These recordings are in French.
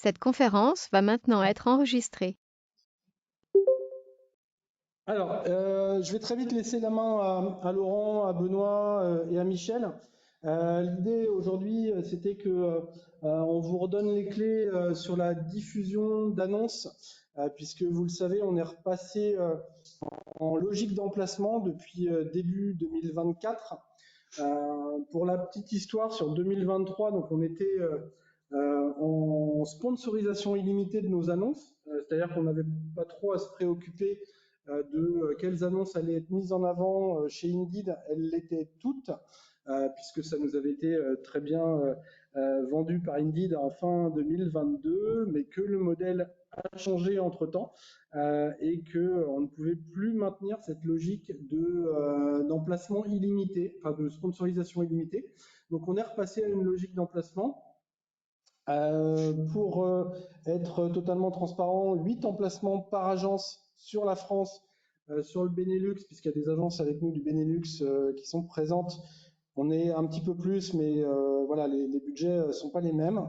Cette conférence va maintenant être enregistrée. Alors, je vais très vite laisser la main à Laurent, à Benoît et à Michel. L'idée aujourd'hui, c'était que on vous redonne les clés sur la diffusion d'annonces, puisque vous le savez, on est repassé en logique d'emplacement depuis début 2024. Pour la petite histoire, sur 2023, donc on était en sponsorisation illimitée de nos annonces, c'est-à-dire qu'on n'avait pas trop à se préoccuper de quelles annonces allaient être mises en avant chez Indeed. Elles l'étaient toutes, puisque ça nous avait été très bien vendu par Indeed en fin 2022, mais que le modèle a changé entre-temps et qu'on ne pouvait plus maintenir cette logique d'emplacement illimité, enfin de sponsorisation illimitée. Donc on est repassé à une logique d'emplacement. Pour être totalement transparent, 8 emplacements par agence sur la France, sur le Benelux, puisqu'il y a des agences avec nous du Benelux qui sont présentes. On est un petit peu plus, mais voilà, les budgets ne sont pas les mêmes.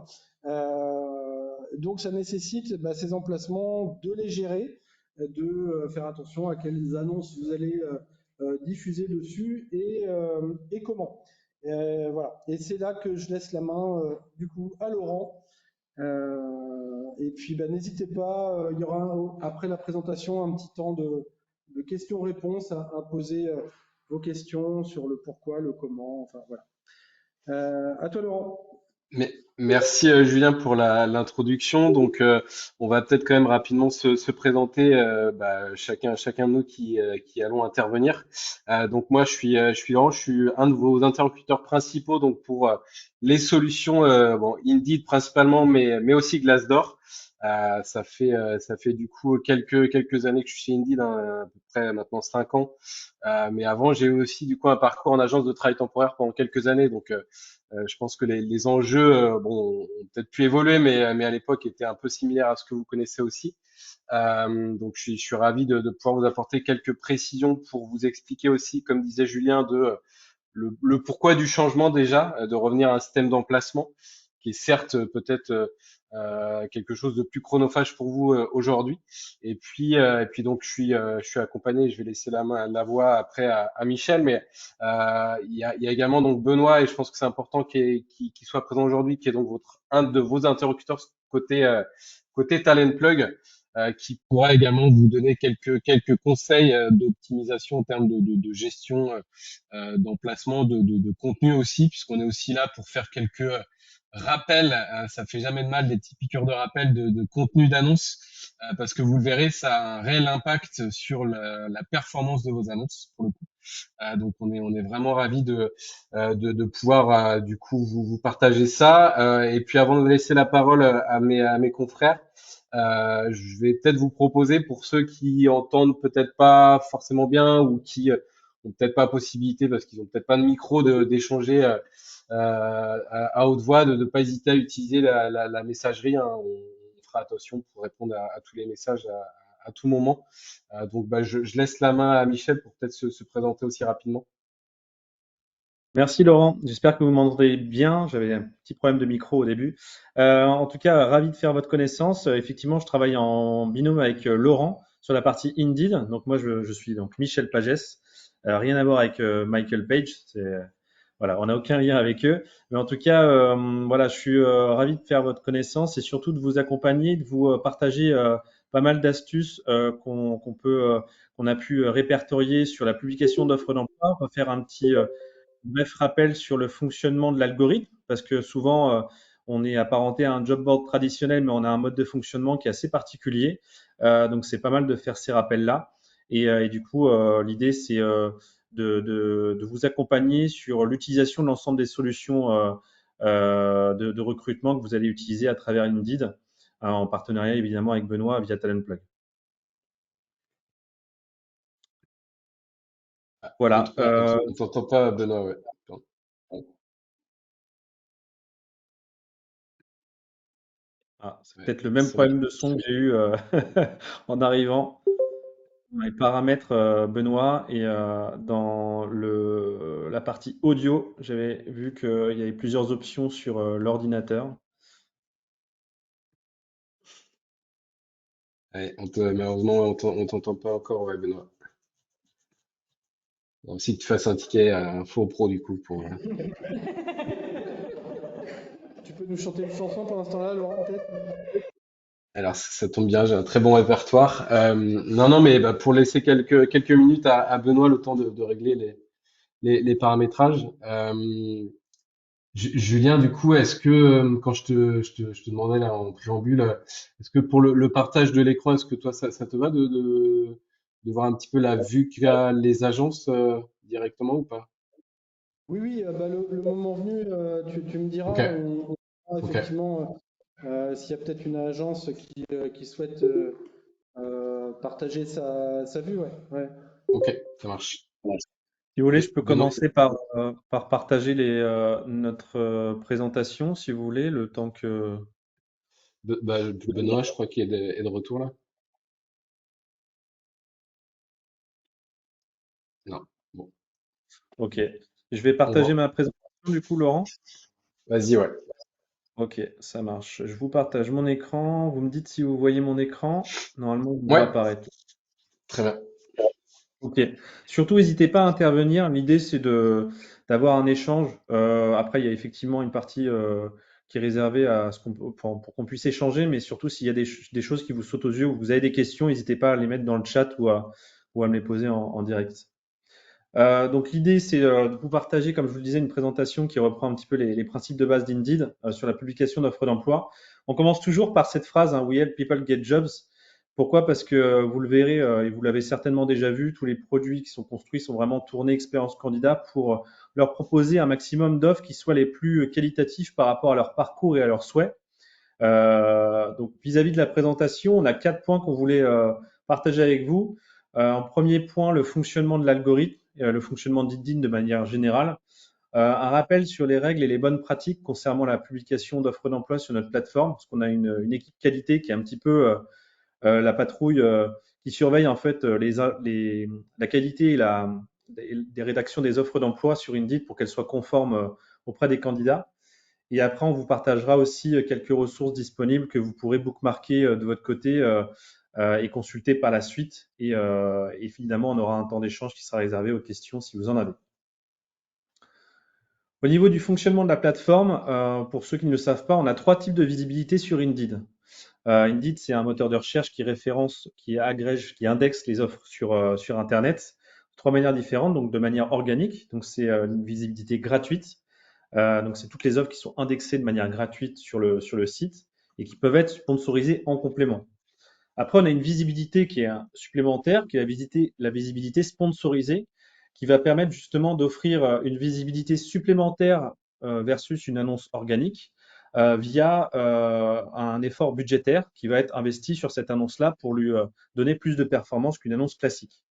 Donc ça nécessite ces emplacements de les gérer, de faire attention à quelles annonces vous allez diffuser dessus et comment. Voilà. Et c'est là que je laisse la main du coup à Laurent. Et puis n'hésitez pas, il y aura après la présentation un petit temps de questions-réponses à poser vos questions sur le pourquoi, le comment, enfin voilà. À toi Laurent. Mais, merci Julien pour l'introduction. Donc, on va peut-être quand même rapidement se présenter, chacun de nous qui allons intervenir. Donc moi, je suis Laurent, je suis un de vos interlocuteurs principaux donc pour les solutions, bon, Indeed principalement, mais aussi Glassdoor. Ça fait du coup quelques années que je suis chez Indeed, hein, à peu près maintenant 5 ans. Mais avant, j'ai eu aussi du coup un parcours en agence de travail temporaire pendant quelques années. Donc je pense que les enjeux, bon, ont peut-être pu évoluer, mais à l'époque étaient un peu similaires à ce que vous connaissez aussi. Donc, je suis ravi de pouvoir vous apporter quelques précisions pour vous expliquer aussi, comme disait Julien, le pourquoi du changement déjà, de revenir à un système d'emplacement qui est certes peut-être quelque chose de plus chronophage pour vous aujourd'hui. Et puis donc je suis accompagné, je vais laisser la voix après à Michel, mais il y a également donc Benoît et je pense que c'est important qu'il soit présent aujourd'hui, qui est donc un de vos interlocuteurs côté Talent Plug. Qui pourra également vous donner quelques conseils d'optimisation en termes de gestion d'emplacement, de contenu aussi, puisqu'on est aussi là pour faire quelques rappels. Ça fait jamais de mal, des petits piqûres de rappel de contenu d'annonce, parce que vous le verrez, ça a un réel impact sur la performance de vos annonces pour le coup. Donc on est vraiment ravis de pouvoir du coup vous partager ça. Et puis avant de laisser la parole à mes confrères, je vais peut-être vous proposer pour ceux qui entendent peut-être pas forcément bien ou qui ont peut-être pas possibilité parce qu'ils ont peut-être pas de micro d'échanger à haute voix, de ne pas hésiter à utiliser la messagerie, hein. On fera attention pour répondre à tous les messages à tout moment. Donc je laisse la main à Michel pour peut-être se présenter aussi rapidement. Merci Laurent, j'espère que vous m'entendez bien. J'avais un petit problème de micro au début. En tout cas, ravi de faire votre connaissance. Effectivement, je travaille en binôme avec Laurent sur la partie Indeed. Donc moi, je suis donc Michel Pagès. Rien à voir avec Michael Page. Voilà, on n'a aucun lien avec eux. Mais en tout cas, voilà, je suis ravi de faire votre connaissance et surtout de vous accompagner, de vous partager pas mal d'astuces qu'on a pu répertorier sur la publication d'offres d'emploi. On va faire un petit bref rappel sur le fonctionnement de l'algorithme, parce que souvent, on est apparenté à un job board traditionnel, mais on a un mode de fonctionnement qui est assez particulier. Donc, c'est pas mal de faire ces rappels-là. Et du coup, l'idée, c'est de vous accompagner sur l'utilisation de l'ensemble des solutions de recrutement que vous allez utiliser à travers Indeed, en partenariat évidemment avec Benoît via Talent Plug. Voilà. On t'entend pas, Benoît, ouais. Pardon. C'est Ouais, peut-être le même c'est vrai. problème de son que j'ai eu en arrivant. Dans les paramètres, Benoît, et dans la partie audio, j'avais vu qu'il y avait plusieurs options sur l'ordinateur. Ouais, malheureusement, on t'entend pas encore, ouais, Benoît. Faut aussi que tu fasses un ticket à Info Pro, du coup, pour. Tu peux nous chanter une chanson pendant ce temps-là, Laurent, peut-être? Alors, ça tombe bien, j'ai un très bon répertoire. Non, non, mais bah, pour laisser quelques minutes à Benoît le temps de régler les paramétrages. Julien, du coup, est-ce que, quand je te demandais là en préambule, est-ce que pour le partage de l'écran, est-ce que toi, ça te va de voir un petit peu la vue qu'a les agences directement ou pas? Oui, oui, bah, le moment venu, tu me Ok, diras, on verra ok, effectivement s'il y a peut-être une agence qui souhaite partager sa vue, ouais. Ouais. ok, ça marche. Si vous voulez, je peux Benoît, commencer par partager notre présentation, si vous voulez, le temps que... Benoît, je crois qu'il est de retour là. Non. Bon, Ok. Je vais on partager voit. ma présentation, du coup, Laurent. Vas-y, ouais. Ok, ça marche. Je vous partage mon écran. Vous me dites si vous voyez mon écran. Normalement, il devrait Ouais, apparaître. très bien. Ok. Surtout, n'hésitez pas à intervenir. L'idée, c'est d'avoir un échange. Après, il y a effectivement une partie qui est réservée à ce pour qu'on puisse échanger, mais surtout, s'il y a des choses qui vous sautent aux yeux ou vous avez des questions, n'hésitez pas à les mettre dans le chat ou à me les poser en direct. Donc l'idée, c'est de vous partager, comme je vous le disais, une présentation qui reprend un petit peu les principes de base d'Indeed sur la publication d'offres d'emploi. On commence toujours par cette phrase, hein, We help people get jobs. Pourquoi? Parce que vous le verrez et vous l'avez certainement déjà vu, tous les produits qui sont construits sont vraiment tournés expérience candidat pour leur proposer un maximum d'offres qui soient les plus qualitatifs par rapport à leur parcours et à leurs souhaits. Donc vis-à-vis de la présentation, on a 4 points qu'on voulait partager avec vous. En premier point, le fonctionnement de l'algorithme, le fonctionnement d'InDeed de manière générale. Un rappel sur les règles et les bonnes pratiques concernant la publication d'offres d'emploi sur notre plateforme, parce qu'on a une équipe qualité qui est un petit peu la patrouille qui surveille en fait la qualité et des rédactions des offres d'emploi sur Indeed pour qu'elles soient conformes auprès des candidats. Et après, on vous partagera aussi quelques ressources disponibles que vous pourrez bookmarker de votre côté et consulter par la suite. Et finalement, on aura un temps d'échange qui sera réservé aux questions si vous en avez. Au niveau du fonctionnement de la plateforme, pour ceux qui ne le savent pas, on a 3 types de visibilité sur Indeed. Indeed, c'est un moteur de recherche qui référence, qui agrège, qui indexe les offres sur Internet de 3 manières différentes. Donc, de manière organique, donc c'est une visibilité gratuite. Donc, c'est toutes les offres qui sont indexées de manière gratuite sur le site et qui peuvent être sponsorisées en complément. Après, on a une visibilité qui est supplémentaire, qui est la visibilité sponsorisée, qui va permettre justement d'offrir une visibilité supplémentaire versus une annonce organique via un effort budgétaire qui va être investi sur cette annonce-là pour lui donner plus de performance qu'une annonce classique.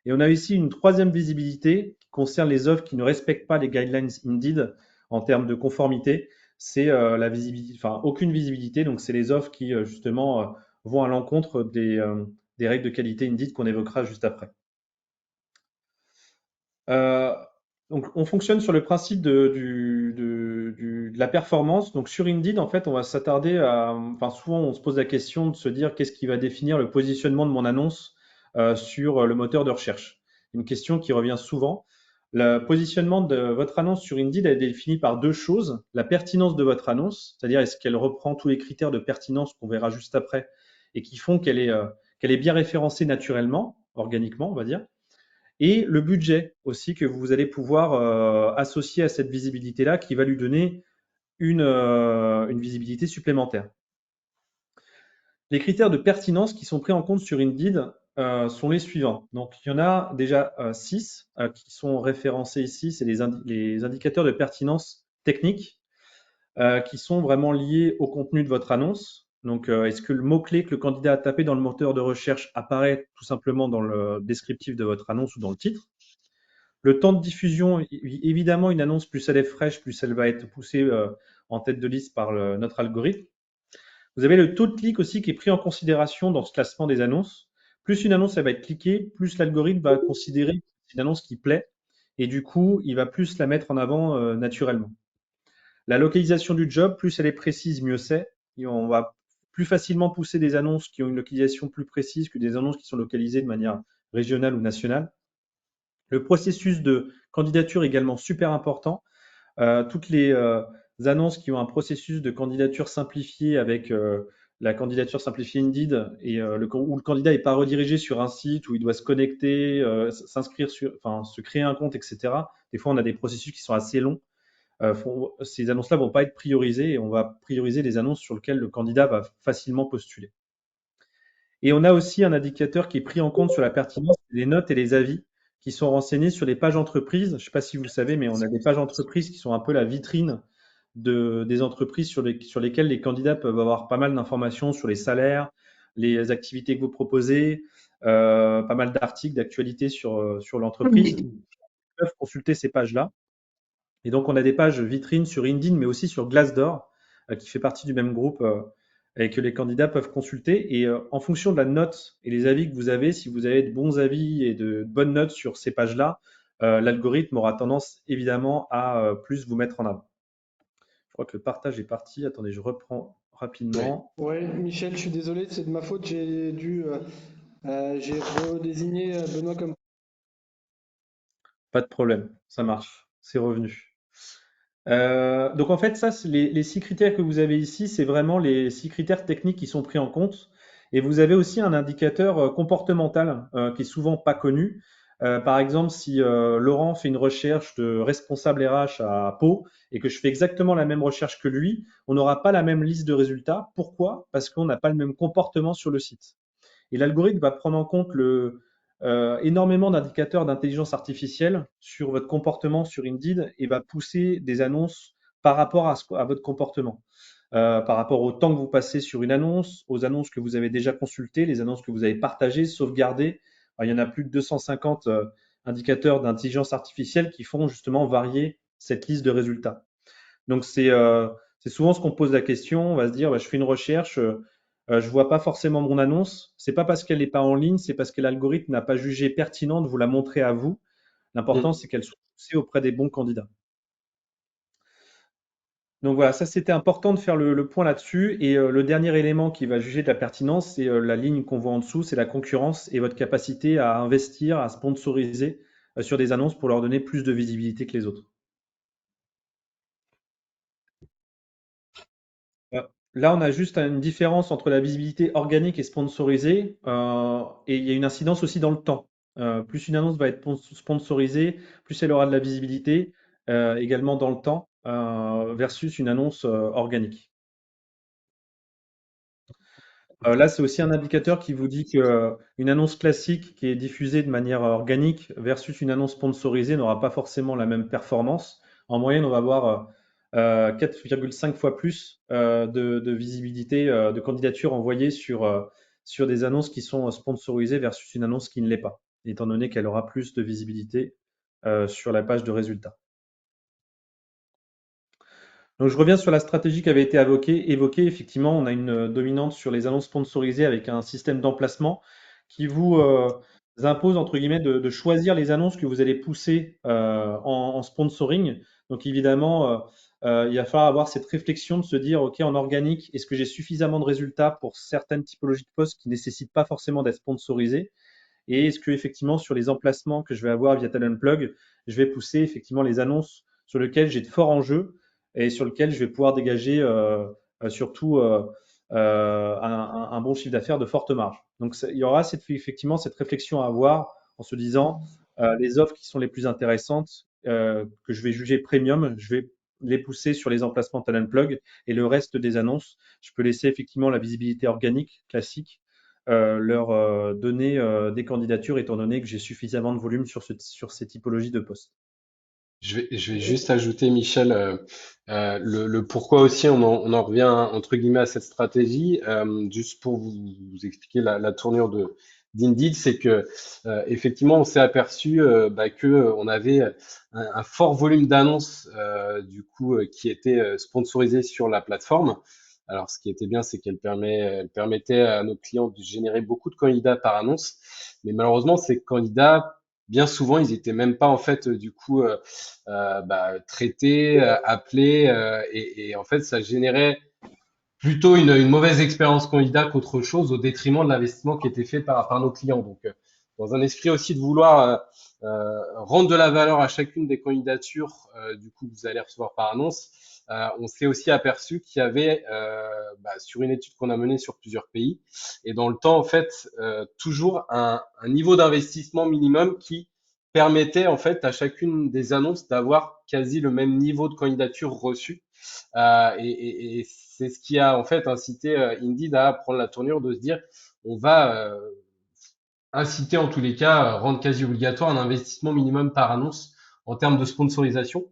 Et on a ici une troisième visibilité qui concerne les offres qui ne respectent pas les guidelines Indeed en termes de conformité. C'est la visibilité, enfin aucune visibilité. Donc c'est les offres qui justement vont à l'encontre des règles de qualité Indeed qu'on évoquera juste après. Euh, donc on fonctionne sur le principe de la performance. Donc sur Indeed, en fait, on va s'attarder à, enfin souvent on se pose la question de se dire qu'est-ce qui va définir le positionnement de mon annonce sur le moteur de recherche. Une question qui revient souvent. Le positionnement de votre annonce sur Indeed est défini par 2 choses. La pertinence de votre annonce, c'est-à-dire est-ce qu'elle reprend tous les critères de pertinence qu'on verra juste après et qui font qu'elle est bien référencée naturellement, organiquement, on va dire. Et le budget aussi que vous allez pouvoir associer à cette visibilité-là qui va lui donner une visibilité supplémentaire. Les critères de pertinence qui sont pris en compte sur Indeed sont les suivants. Donc, il y en a déjà 6 qui sont référencés ici. C'est les indicateurs de pertinence technique qui sont vraiment liés au contenu de votre annonce. Donc, est-ce que le mot-clé que le candidat a tapé dans le moteur de recherche apparaît tout simplement dans le descriptif de votre annonce ou dans le titre? Le temps de diffusion, évidemment, une annonce, plus elle est fraîche, plus elle va être poussée en tête de liste par notre algorithme. Vous avez le taux de clic aussi qui est pris en considération dans ce classement des annonces. Plus une annonce elle va être cliquée, plus l'algorithme va considérer que c'est une annonce qui plaît et du coup, il va plus la mettre en avant naturellement. La localisation du job, plus elle est précise, mieux c'est. Et plus facilement pousser des annonces qui ont une localisation plus précise que des annonces qui sont localisées de manière régionale ou nationale. Le processus de candidature est également super important. Toutes les annonces qui ont un processus de candidature simplifié avec la candidature simplifiée Indeed et où le candidat n'est pas redirigé sur un site où il doit se connecter, s'inscrire enfin, se créer un compte, etc. Des fois, on a des processus qui sont assez longs. Ces annonces-là vont pas être priorisées et on va prioriser les annonces sur lesquelles le candidat va facilement postuler. Et on a aussi un indicateur qui est pris en compte sur la pertinence, les notes et les avis qui sont renseignés sur les pages entreprises. Je ne sais pas si vous le savez, mais on a des pages entreprises qui sont un peu la vitrine des entreprises sur lesquelles les candidats peuvent avoir pas mal d'informations sur les salaires, les activités que vous proposez, pas mal d'articles d'actualité sur l'entreprise. Ils peuvent consulter ces pages-là. Et donc, on a des pages vitrines sur Indeed, mais aussi sur Glassdoor, qui fait partie du même groupe et que les candidats peuvent consulter. Et en fonction de la note et les avis que vous avez, si vous avez de bons avis et de bonnes notes sur ces pages-là, l'algorithme aura tendance évidemment à plus vous mettre en avant. Je crois que le partage est parti. Attendez, je reprends rapidement. Ouais, Michel, je suis désolé, c'est de ma faute. J'ai redésigné Benoît comme. Pas de problème, ça marche, c'est revenu. Donc en fait, ça, les 6 critères que vous avez ici, c'est vraiment les 6 critères techniques qui sont pris en compte. Et vous avez aussi un indicateur comportemental qui est souvent pas connu. Par exemple, si Laurent fait une recherche de responsable RH à Pau et que je fais exactement la même recherche que lui, on n'aura pas la même liste de résultats. Pourquoi? Parce qu'on n'a pas le même comportement sur le site. Et l'algorithme va prendre en compte énormément d'indicateurs d'intelligence artificielle sur votre comportement sur Indeed et va pousser des annonces par rapport à votre comportement. Par rapport au temps que vous passez sur une annonce, aux annonces que vous avez déjà consultées, les annonces que vous avez partagées, sauvegardées. Alors, il y en a plus de 250 indicateurs d'intelligence artificielle qui font justement varier cette liste de résultats. Donc, c'est souvent ce qu'on pose la question. On va se dire, bah, je fais une recherche, je vois pas forcément mon annonce. C'est pas parce qu'elle n'est pas en ligne, c'est parce que l'algorithme n'a pas jugé pertinent de vous la montrer à vous. L'important, c'est qu'elle soit poussée auprès des bons candidats. Donc voilà, ça c'était important de faire le point là-dessus. Et le dernier élément qui va juger de la pertinence, c'est la ligne qu'on voit en dessous, c'est la concurrence et votre capacité à investir, à sponsoriser sur des annonces pour leur donner plus de visibilité que les autres. Là, on a juste une différence entre la visibilité organique et sponsorisée, et il y a une incidence aussi dans le temps. Plus une annonce va être sponsorisée, plus elle aura de la visibilité, également dans le temps, versus une annonce organique. Là, c'est aussi un indicateur qui vous dit qu'une annonce classique qui est diffusée de manière organique versus une annonce sponsorisée n'aura pas forcément la même performance. En moyenne, on va avoir 4,5 fois plus de visibilité de candidatures envoyées sur des annonces qui sont sponsorisées versus une annonce qui ne l'est pas, étant donné qu'elle aura plus de visibilité sur la page de résultats. Donc, je reviens sur la stratégie qui avait été évoquée. Effectivement, on a une dominante sur les annonces sponsorisées avec un système d'emplacement qui vous impose, entre guillemets, de choisir les annonces que vous allez pousser en sponsoring. Donc, évidemment, il va falloir avoir cette réflexion de se dire, OK, en organique, est-ce que j'ai suffisamment de résultats pour certaines typologies de postes qui ne nécessitent pas forcément d'être sponsorisées? Et est-ce que effectivement sur les emplacements que je vais avoir via Talentplug, je vais pousser effectivement les annonces sur lesquelles j'ai de forts enjeux et sur lesquelles je vais pouvoir dégager surtout un bon chiffre d'affaires de forte marge. Donc il y aura effectivement cette réflexion à avoir en se disant les offres qui sont les plus intéressantes que je vais juger premium, je vais les pousser sur les emplacements Talentplug et le reste des annonces, je peux laisser effectivement la visibilité organique classique leur donner des candidatures étant donné que j'ai suffisamment de volume sur ces typologies de postes. Je vais juste ajouter, Michel, le pourquoi aussi on en revient entre guillemets à cette stratégie, juste pour vous expliquer la tournure d'Indeed, c'est que effectivement on s'est aperçu que on avait un fort volume d'annonces du coup qui étaient sponsorisées sur la plateforme. Alors ce qui était bien, c'est elle permettait à nos clients de générer beaucoup de candidats par annonce, mais malheureusement ces candidats bien souvent, ils étaient même pas en fait du coup traités, appelés, et en fait, ça générait plutôt une mauvaise expérience candidat qu'autre chose au détriment de l'investissement qui était fait par nos clients. Donc, dans un esprit aussi de vouloir rendre de la valeur à chacune des candidatures, du coup, que vous allez recevoir par annonce, on s'est aussi aperçu qu'il y avait, sur une étude qu'on a menée sur plusieurs pays, et dans le temps, en fait, toujours un niveau d'investissement minimum qui permettait, en fait, à chacune des annonces d'avoir quasi le même niveau de candidature reçue. Et c'est ce qui a en fait incité Indeed à prendre la tournure de se dire on va inciter en tous les cas, rendre quasi obligatoire un investissement minimum par annonce en termes de sponsorisation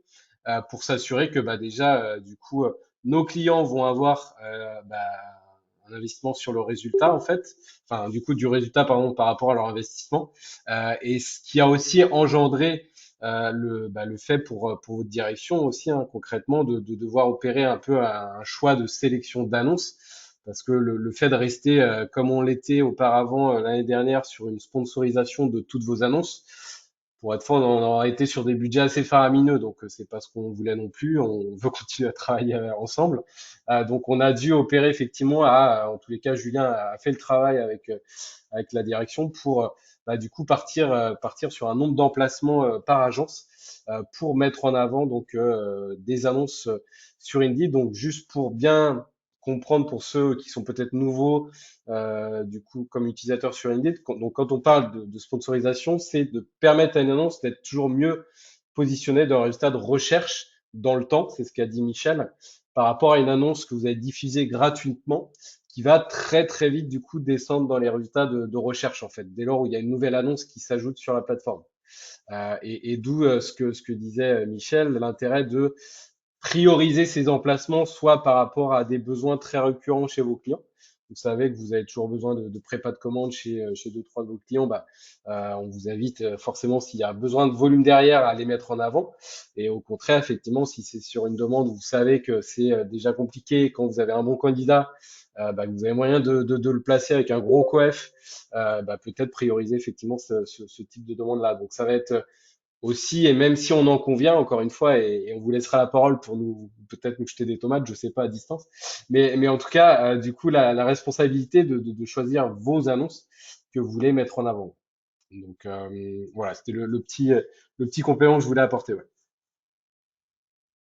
pour s'assurer que déjà du coup nos clients vont avoir un investissement sur le résultat en fait, enfin du coup du résultat pardon par rapport à leur investissement et ce qui a aussi engendré le fait pour votre direction aussi hein, concrètement de devoir opérer un peu un choix de sélection d'annonces parce que le fait de rester comme on l'était auparavant l'année dernière sur une sponsorisation de toutes vos annonces, pour être franc, on aurait été sur des budgets assez faramineux, donc c'est pas ce qu'on voulait non plus. On veut continuer à travailler ensemble, donc on a dû opérer effectivement. En tous les cas, Julien a fait le travail avec la direction pour du coup partir sur un nombre d'emplacements par agence pour mettre en avant donc des annonces sur Indeed. Donc juste pour bien comprendre pour ceux qui sont peut-être nouveaux, du coup, comme utilisateurs sur Indeed. Donc, quand on parle de sponsorisation, c'est de permettre à une annonce d'être toujours mieux positionnée dans un résultat de recherche dans le temps. C'est ce qu'a dit Michel, par rapport à une annonce que vous avez diffusée gratuitement, qui va très très vite du coup descendre dans les résultats de recherche en fait, dès lors où il y a une nouvelle annonce qui s'ajoute sur la plateforme. Et d'où ce que disait Michel, l'intérêt de prioriser ces emplacements, soit par rapport à des besoins très récurrents chez vos clients. Vous savez que vous avez toujours besoin de prépa de commande chez deux, trois de vos clients. On vous invite forcément, s'il y a besoin de volume derrière, à les mettre en avant. Et au contraire, effectivement, si c'est sur une demande où vous savez que c'est déjà compliqué, quand vous avez un bon candidat, que vous avez moyen de le placer avec un gros coef, peut-être prioriser effectivement ce type de demande-là. Donc ça va être aussi, et même si on en convient, encore une fois, et on vous laissera la parole pour nous peut-être nous jeter des tomates, je sais pas à distance, mais en tout cas, du coup, la responsabilité de choisir vos annonces que vous voulez mettre en avant. Donc voilà, c'était le petit complément que je voulais apporter. Ouais.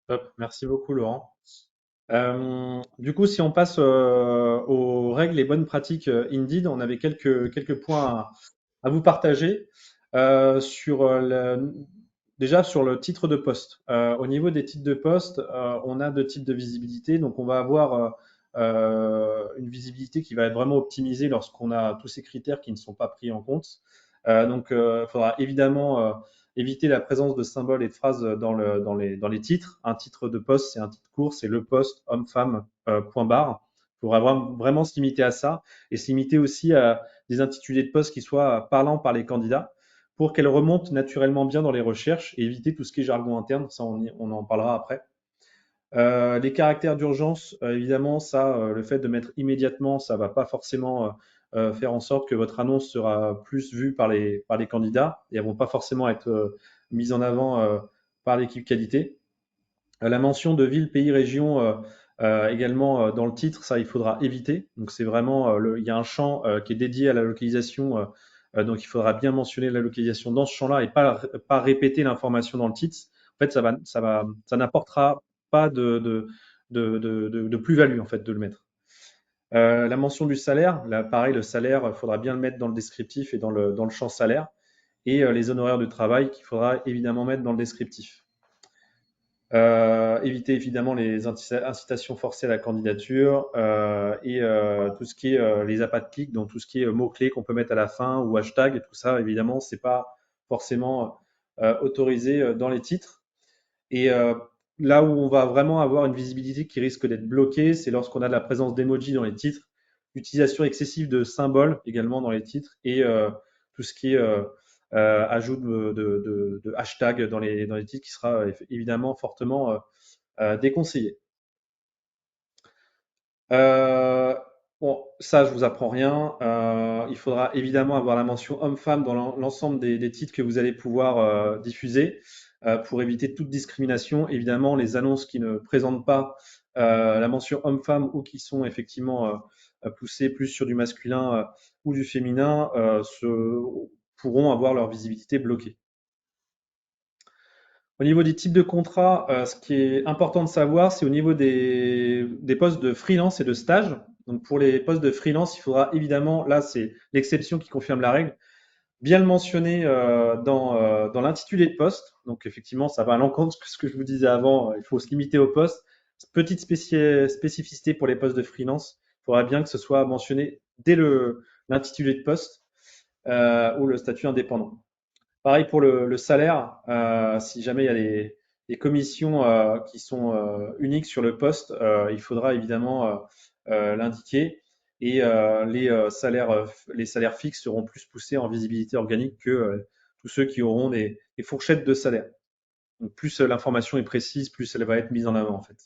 Top, merci beaucoup Laurent. Du coup, si on passe aux règles et bonnes pratiques Indeed, on avait quelques points à vous partager sur déjà sur le titre de poste. Au niveau des titres de poste, on a deux types de visibilité. Donc, on va avoir une visibilité qui va être vraiment optimisée lorsqu'on a tous ces critères qui ne sont pas pris en compte. Donc, il faudra évidemment éviter la présence de symboles et de phrases dans les titres. Un titre de poste, c'est un titre court, c'est le poste homme-femme, point barre. Il faudra vraiment se limiter à ça et se limiter aussi à des intitulés de poste qui soient parlants par les candidats pour qu'elles remontent naturellement bien dans les recherches et éviter tout ce qui est jargon interne. Ça, on en parlera après. Les caractères d'urgence, évidemment, ça, le fait de mettre immédiatement, ça va pas forcément faire en sorte que votre annonce sera plus vue par les candidats et elles vont pas forcément être mises en avant par l'équipe qualité. La mention de ville, pays, région également dans le titre, ça, il faudra éviter. Donc, c'est vraiment, il y a un champ qui est dédié à la localisation. Donc, il faudra bien mentionner la localisation dans ce champ-là et pas répéter l'information dans le titre. En fait, ça n'apportera pas de plus-value en fait de le mettre. La mention du salaire, là, pareil, le salaire, il faudra bien le mettre dans le descriptif et dans le champ salaire. Et les honoraires de travail qu'il faudra évidemment mettre dans le descriptif. Éviter évidemment les incitations forcées à la candidature et tout ce qui est les appâts de clic, donc tout ce qui est mots-clés qu'on peut mettre à la fin ou hashtag et tout ça, évidemment, c'est pas forcément autorisé dans les titres. Et là où on va vraiment avoir une visibilité qui risque d'être bloquée, c'est lorsqu'on a de la présence d'emoji dans les titres, l'utilisation excessive de symboles également dans les titres et tout ce qui est ajout de hashtag dans les titres qui sera évidemment fortement déconseillé. Bon, ça, je vous apprends rien. Il faudra évidemment avoir la mention homme-femme dans l'ensemble des titres que vous allez pouvoir diffuser pour éviter toute discrimination. Évidemment, les annonces qui ne présentent pas la mention homme-femme ou qui sont effectivement poussés plus sur du masculin ou du féminin pourront avoir leur visibilité bloquée. Au niveau des types de contrats, ce qui est important de savoir, c'est au niveau des postes de freelance et de stage. Donc pour les postes de freelance, il faudra évidemment, là c'est l'exception qui confirme la règle, bien le mentionner dans l'intitulé de poste. Donc effectivement, ça va à l'encontre de ce que je vous disais avant, il faut se limiter au poste. Petite spécificité pour les postes de freelance, il faudra bien que ce soit mentionné dès l'intitulé de poste ou le statut indépendant. Pareil pour le salaire, si jamais il y a des commissions qui sont uniques sur le poste, il faudra évidemment l'indiquer. Et les salaires fixes seront plus poussés en visibilité organique que tous ceux qui auront des fourchettes de salaire. Donc plus l'information est précise, plus elle va être mise en avant en fait.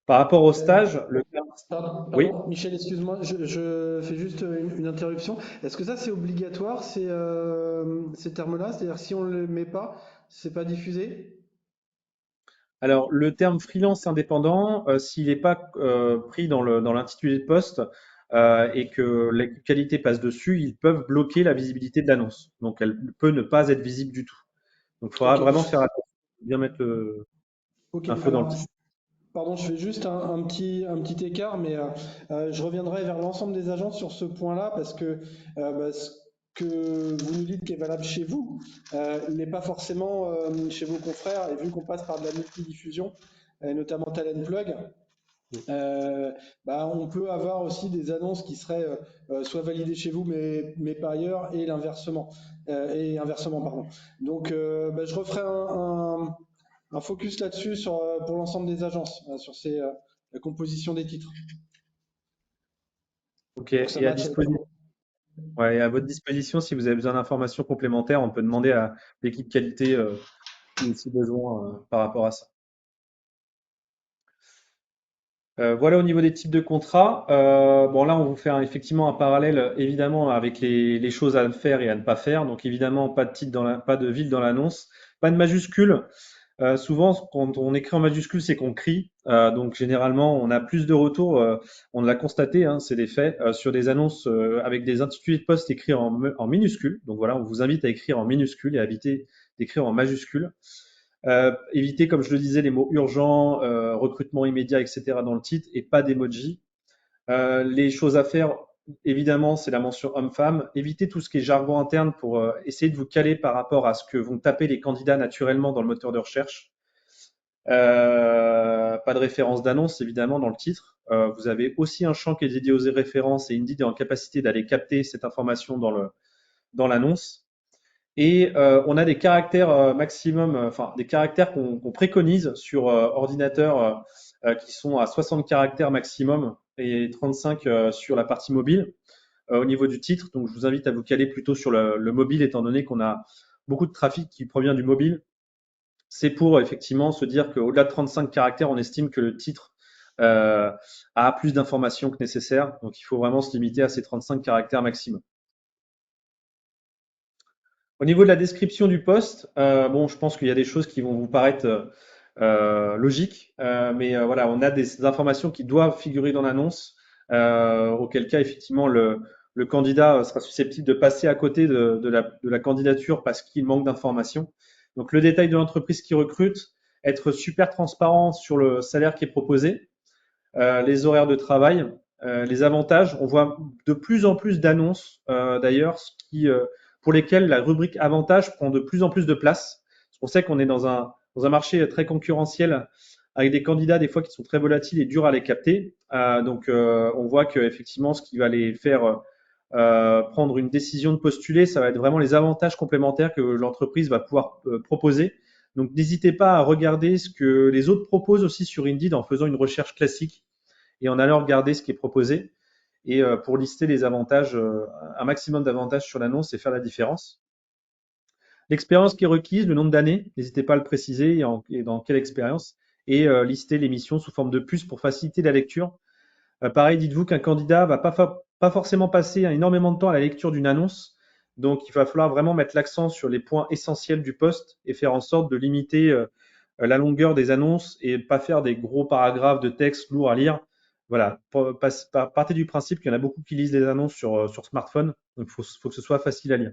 Par rapport au stage, oui. Pardon, Michel, excuse-moi, je fais juste une interruption. Est-ce que ça c'est obligatoire, ces termes-là? C'est-à-dire si on ne le met pas, c'est pas diffusé? Alors, le terme freelance indépendant, s'il n'est pas pris dans l'intitulé de poste et que la qualité passe dessus, ils peuvent bloquer la visibilité de l'annonce. Donc, elle peut ne pas être visible du tout. Donc, il faudra Ok, vraiment faire attention, bien mettre ok. l'info dans le Alors, titre. pardon, je fais juste un petit écart, mais je reviendrai vers l'ensemble des agences sur ce point-là parce que ce que vous nous dites qui est valable chez vous n'est pas forcément chez vos confrères. Et vu qu'on passe par de la multidiffusion, notamment Talent Plug, on peut avoir aussi des annonces qui seraient soit validées chez vous, mais pas ailleurs, et inversement, pardon. Donc, je referai un focus là-dessus pour l'ensemble des agences, sur la composition des titres, OK. pour que ça Et matche avec tout. ouais, à votre disposition, si vous avez besoin d'informations complémentaires, on peut demander à l'équipe qualité si besoin par rapport à ça. Voilà au niveau des types de contrats. Bon là, on vous fait effectivement un parallèle évidemment avec les choses à faire et à ne pas faire. Donc évidemment, pas de titre pas de ville dans l'annonce, pas de majuscule. Souvent, quand on écrit en majuscule, c'est qu'on crie. Donc généralement, on a plus de retours. On l'a constaté, hein, c'est des faits sur des annonces avec des intitulés de poste écrits en minuscules. Donc voilà, on vous invite à écrire en minuscules et à éviter d'écrire en majuscules. Éviter, comme je le disais, les mots urgent, recrutement immédiat, etc. dans le titre et pas d'emoji. Les choses à faire, évidemment, c'est la mention homme-femme. Évitez tout ce qui est jargon interne pour essayer de vous caler par rapport à ce que vont taper les candidats naturellement dans le moteur de recherche. Pas de référence d'annonce, évidemment, dans le titre. Vous avez aussi un champ qui est dédié aux références et Indeed est en capacité d'aller capter cette information dans l'annonce. Et on a des caractères maximum, enfin des caractères qu'on préconise sur ordinateur qui sont à 60 caractères maximum et 35 sur la partie mobile au niveau du titre. Donc je vous invite à vous caler plutôt sur le mobile étant donné qu'on a beaucoup de trafic qui provient du mobile. C'est pour effectivement se dire qu'au-delà de 35 caractères, on estime que le titre a plus d'informations que nécessaire. Donc il faut vraiment se limiter à ces 35 caractères maximum. Au niveau de la description du poste, bon, je pense qu'il y a des choses qui vont vous paraître logiques, mais voilà, on a des informations qui doivent figurer dans l'annonce, auquel cas, effectivement, le candidat sera susceptible de passer à côté de la candidature parce qu'il manque d'informations. Donc, le détail de l'entreprise qui recrute, être super transparent sur le salaire qui est proposé, les horaires de travail, les avantages. On voit de plus en plus d'annonces, d'ailleurs, pour lesquelles la rubrique avantages prend de plus en plus de place. On sait qu'on est dans un marché très concurrentiel avec des candidats des fois qui sont très volatiles et durs à les capter. Donc, on voit que effectivement, ce qui va les faire prendre une décision de postuler, ça va être vraiment les avantages complémentaires que l'entreprise va pouvoir proposer. Donc, n'hésitez pas à regarder ce que les autres proposent aussi sur Indeed en faisant une recherche classique et en allant regarder ce qui est proposé et pour lister les avantages, un maximum d'avantages sur l'annonce et faire la différence. L'expérience qui est requise, le nombre d'années, n'hésitez pas à le préciser et dans quelle expérience, et lister les missions sous forme de puces pour faciliter la lecture. Pareil, dites-vous qu'un candidat va pas forcément passer énormément de temps à la lecture d'une annonce, donc il va falloir vraiment mettre l'accent sur les points essentiels du poste et faire en sorte de limiter la longueur des annonces et pas faire des gros paragraphes de texte lourds à lire. Voilà, partez du principe qu'il y en a beaucoup qui lisent les annonces sur smartphone, donc faut que ce soit facile à lire.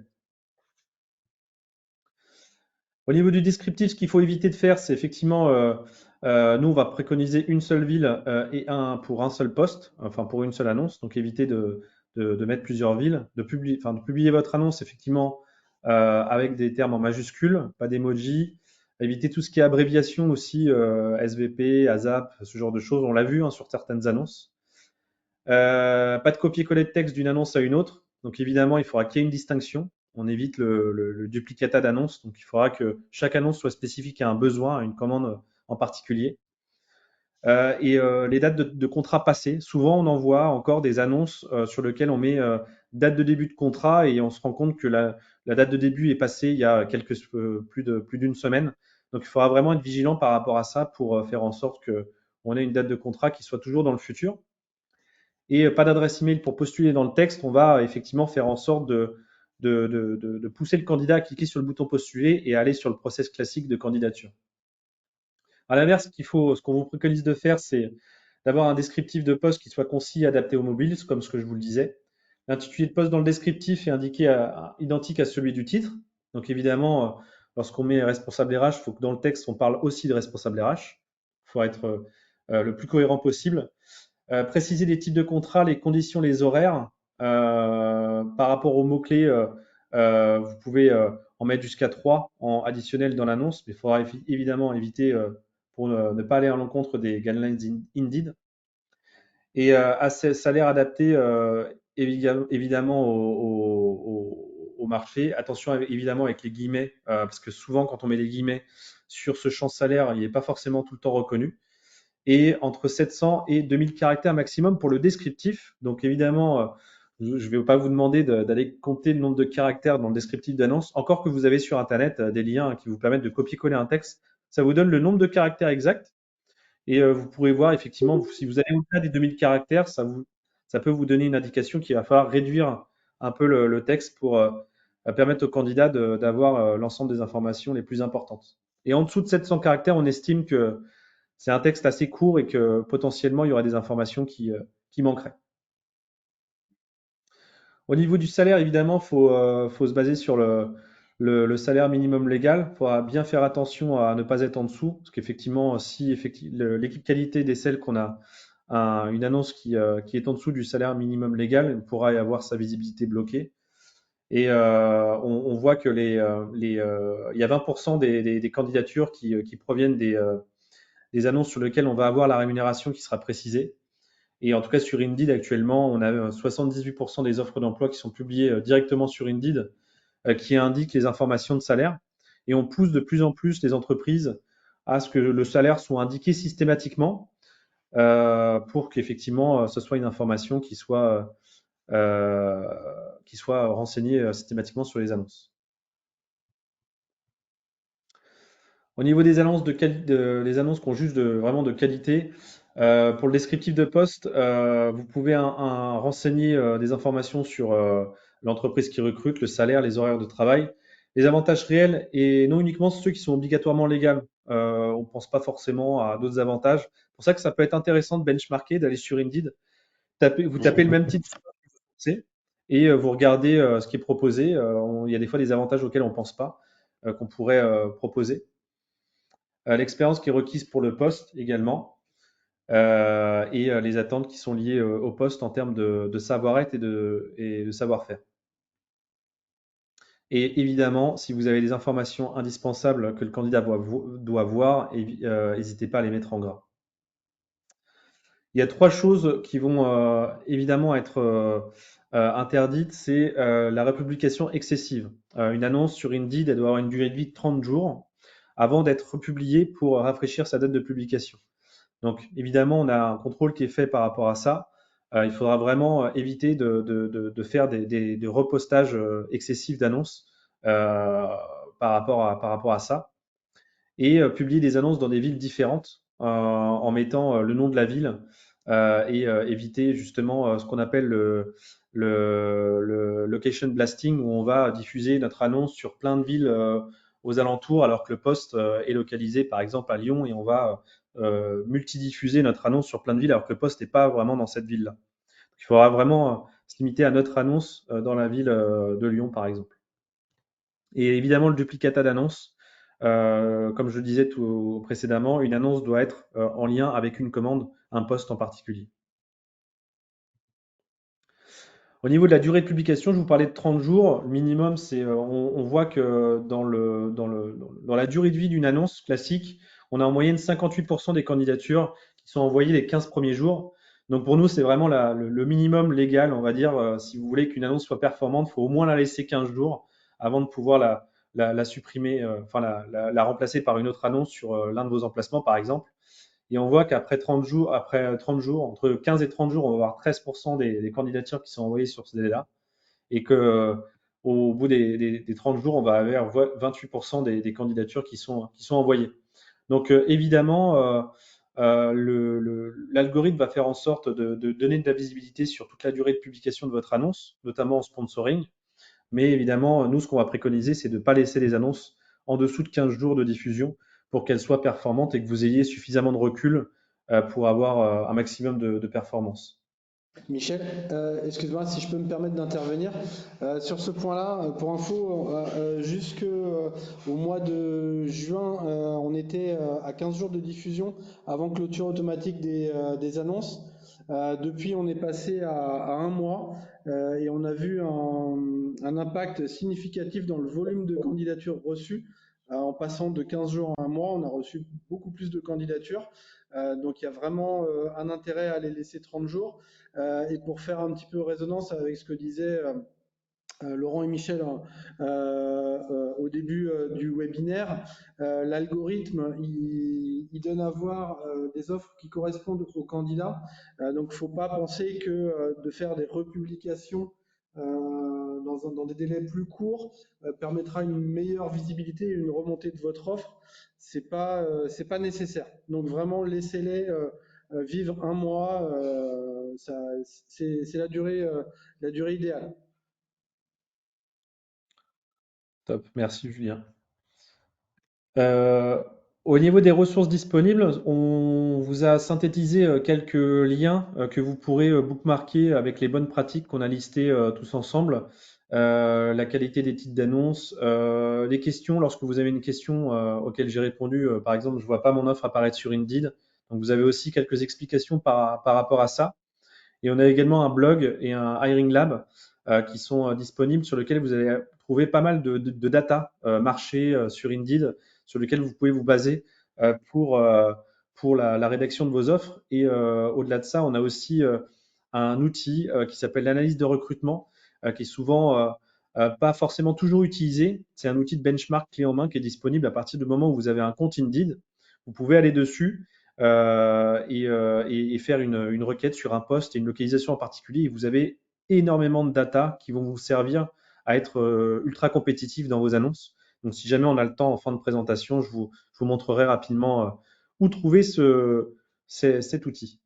Au niveau du descriptif, ce qu'il faut éviter de faire, c'est effectivement, nous, on va préconiser une seule ville et pour un seul poste, enfin pour une seule annonce. Donc éviter de mettre plusieurs villes, de publier votre annonce effectivement avec des termes en majuscules, pas d'emoji. Éviter tout ce qui est abréviation aussi, SVP, ASAP, ce genre de choses. On l'a vu hein, sur certaines annonces. Pas de copier-coller de texte d'une annonce à une autre. Donc évidemment, il faudra qu'il y ait une distinction. On évite le duplicata d'annonces. Donc il faudra que chaque annonce soit spécifique à un besoin, à une commande en particulier. Les dates de contrat passées. Souvent, on envoie encore des annonces sur lesquelles on met date de début de contrat et on se rend compte que la date de début est passée il y a plus d'une semaine. Donc il faudra vraiment être vigilant par rapport à ça pour faire en sorte qu'on ait une date de contrat qui soit toujours dans le futur. Et pas d'adresse email pour postuler dans le texte, on va effectivement faire en sorte de pousser le candidat à cliquer sur le bouton postuler et à aller sur le process classique de candidature. À l'inverse, ce qu'on vous préconise de faire, c'est d'avoir un descriptif de poste qui soit concis et adapté au mobile, comme ce que je vous le disais. L'intitulé de poste dans le descriptif est identique à celui du titre. Donc évidemment, lorsqu'on met responsable RH, il faut que dans le texte, on parle aussi de responsable RH. Il faut être le plus cohérent possible. Préciser les types de contrats, les conditions, les horaires. Par rapport aux mots-clés, vous pouvez en mettre jusqu'à 3 en additionnel dans l'annonce, mais il faudra évidemment éviter pour ne pas aller à l'encontre des guidelines Indeed. Et à salaire adapté évidemment au marché. Attention évidemment avec les guillemets, parce que souvent quand on met les guillemets sur ce champ salaire, il n'est pas forcément tout le temps reconnu. Et entre 700 et 2000 caractères maximum pour le descriptif. Donc évidemment, je ne vais pas vous demander d'aller compter le nombre de caractères dans le descriptif d'annonce, encore que vous avez sur Internet des liens qui vous permettent de copier-coller un texte. Ça vous donne le nombre de caractères exact. Et vous pourrez voir effectivement, si vous allez au-delà des 2000 caractères, ça peut vous donner une indication qu'il va falloir réduire un peu le texte pour permettre au candidat d'avoir l'ensemble des informations les plus importantes. Et en dessous de 700 caractères, on estime que c'est un texte assez court et que potentiellement il y aura des informations qui manqueraient. Au niveau du salaire, évidemment, faut se baser sur le salaire minimum légal. Il faudra bien faire attention à ne pas être en dessous, parce qu'effectivement, si l'équipe qualité décèle qu'on a une annonce qui est en dessous du salaire minimum légal, on pourra y avoir sa visibilité bloquée. Et on voit que il y a 20% des candidatures qui proviennent des annonces sur lesquelles on va avoir la rémunération qui sera précisée. Et en tout cas, sur Indeed, actuellement, on a 78% des offres d'emploi qui sont publiées directement sur Indeed, qui indiquent les informations de salaire. Et on pousse de plus en plus les entreprises à ce que le salaire soit indiqué systématiquement pour qu'effectivement, ce soit une information qui soit renseignée systématiquement sur les annonces. Au niveau des annonces les annonces qui ont juste vraiment de qualité, pour le descriptif de poste, vous pouvez renseigner des informations sur l'entreprise qui recrute, le salaire, les horaires de travail, les avantages réels et non uniquement ceux qui sont obligatoirement légaux. On ne pense pas forcément à d'autres avantages. C'est pour ça que ça peut être intéressant de benchmarker, d'aller sur Indeed, vous tapez le même titre et vous regardez ce qui est proposé. Il y a des fois des avantages auxquels on ne pense pas, qu'on pourrait proposer. L'expérience qui est requise pour le poste également, et les attentes qui sont liées au poste en termes de savoir-être et de savoir-faire. Et évidemment, si vous avez des informations indispensables que le candidat doit voir, n'hésitez pas à les mettre en gras. Il y a 3 choses qui vont évidemment être interdites, c'est la republication excessive. Une annonce sur Indeed, elle doit avoir une durée de vie de 30 jours avant d'être republiée pour rafraîchir sa date de publication. Donc évidemment, on a un contrôle qui est fait par rapport à ça. Il faudra vraiment éviter de faire des repostages excessifs d'annonces par rapport à ça. Et publier des annonces dans des villes différentes en mettant le nom de la ville et éviter justement ce qu'on appelle le location blasting, où on va diffuser notre annonce sur plein de villes aux alentours, alors que le poste est localisé par exemple à Lyon et on va multidiffuser notre annonce sur plein de villes alors que le poste n'est pas vraiment dans cette ville-là. Il faudra vraiment se limiter à notre annonce dans la ville de Lyon par exemple. Et évidemment, le duplicata d'annonce, comme je le disais tout précédemment, une annonce doit être en lien avec une commande, un poste en particulier. Au niveau de la durée de publication, je vous parlais de 30 jours. Le minimum, on voit que dans la durée de vie d'une annonce classique, on a en moyenne 58% des candidatures qui sont envoyées les 15 premiers jours. Donc pour nous, c'est vraiment le minimum légal, on va dire. Si vous voulez qu'une annonce soit performante, il faut au moins la laisser 15 jours avant de pouvoir la supprimer, enfin la remplacer par une autre annonce sur l'un de vos emplacements, par exemple. Et on voit qu'après 30 jours, entre 15 et 30 jours, on va avoir 13% des candidatures qui sont envoyées sur ce délai-là. Et que au bout des 30 jours, on va avoir 28% des candidatures qui sont envoyées. Donc évidemment, l'algorithme va faire en sorte de donner de la visibilité sur toute la durée de publication de votre annonce, notamment en sponsoring. Mais évidemment, nous, ce qu'on va préconiser, c'est de ne pas laisser les annonces en dessous de 15 jours de diffusion pour qu'elles soient performantes et que vous ayez suffisamment de recul pour avoir un maximum de performance. Michel, excuse-moi si je peux me permettre d'intervenir sur ce point-là. Pour info, jusqu'au mois de juin, on était à 15 jours de diffusion avant clôture automatique des annonces. Depuis, on est passé à un mois et on a vu un impact significatif dans le volume de candidatures reçues. En passant de 15 jours à un mois, on a reçu beaucoup plus de candidatures. Donc, il y a vraiment un intérêt à les laisser 30 jours. Et pour faire un petit peu résonance avec ce que disaient Laurent et Michel au début du webinaire, l'algorithme, il donne à voir des offres qui correspondent aux candidats. Donc, il ne faut pas penser que de faire des republications dans des délais plus courts permettra une meilleure visibilité et une remontée de votre offre. C'est pas nécessaire. Donc, vraiment, laissez-les vivre un mois. C'est la durée idéale. Top, merci Julien. Euh, Au niveau des ressources disponibles, on vous a synthétisé quelques liens que vous pourrez bookmarker avec les bonnes pratiques qu'on a listées tous ensemble. La qualité des titres d'annonce, les questions, lorsque vous avez une question auquel j'ai répondu, par exemple, je vois pas mon offre apparaître sur Indeed. Donc vous avez aussi quelques explications par rapport à ça. Et on a également un blog et un Hiring Lab qui sont disponibles sur lesquels vous allez trouver pas mal de data marché sur Indeed, sur lesquels vous pouvez vous baser pour la rédaction de vos offres. Et au-delà de ça, on a aussi un outil qui s'appelle l'analyse de recrutement, qui est souvent pas forcément toujours utilisé. C'est un outil de benchmark clé en main qui est disponible à partir du moment où vous avez un compte Indeed. Vous pouvez aller dessus et faire une requête sur un poste et une localisation en particulier. Et vous avez énormément de data qui vont vous servir à être ultra compétitif dans vos annonces. Donc, si jamais on a le temps en fin de présentation, je vous montrerai rapidement où trouver cet outil.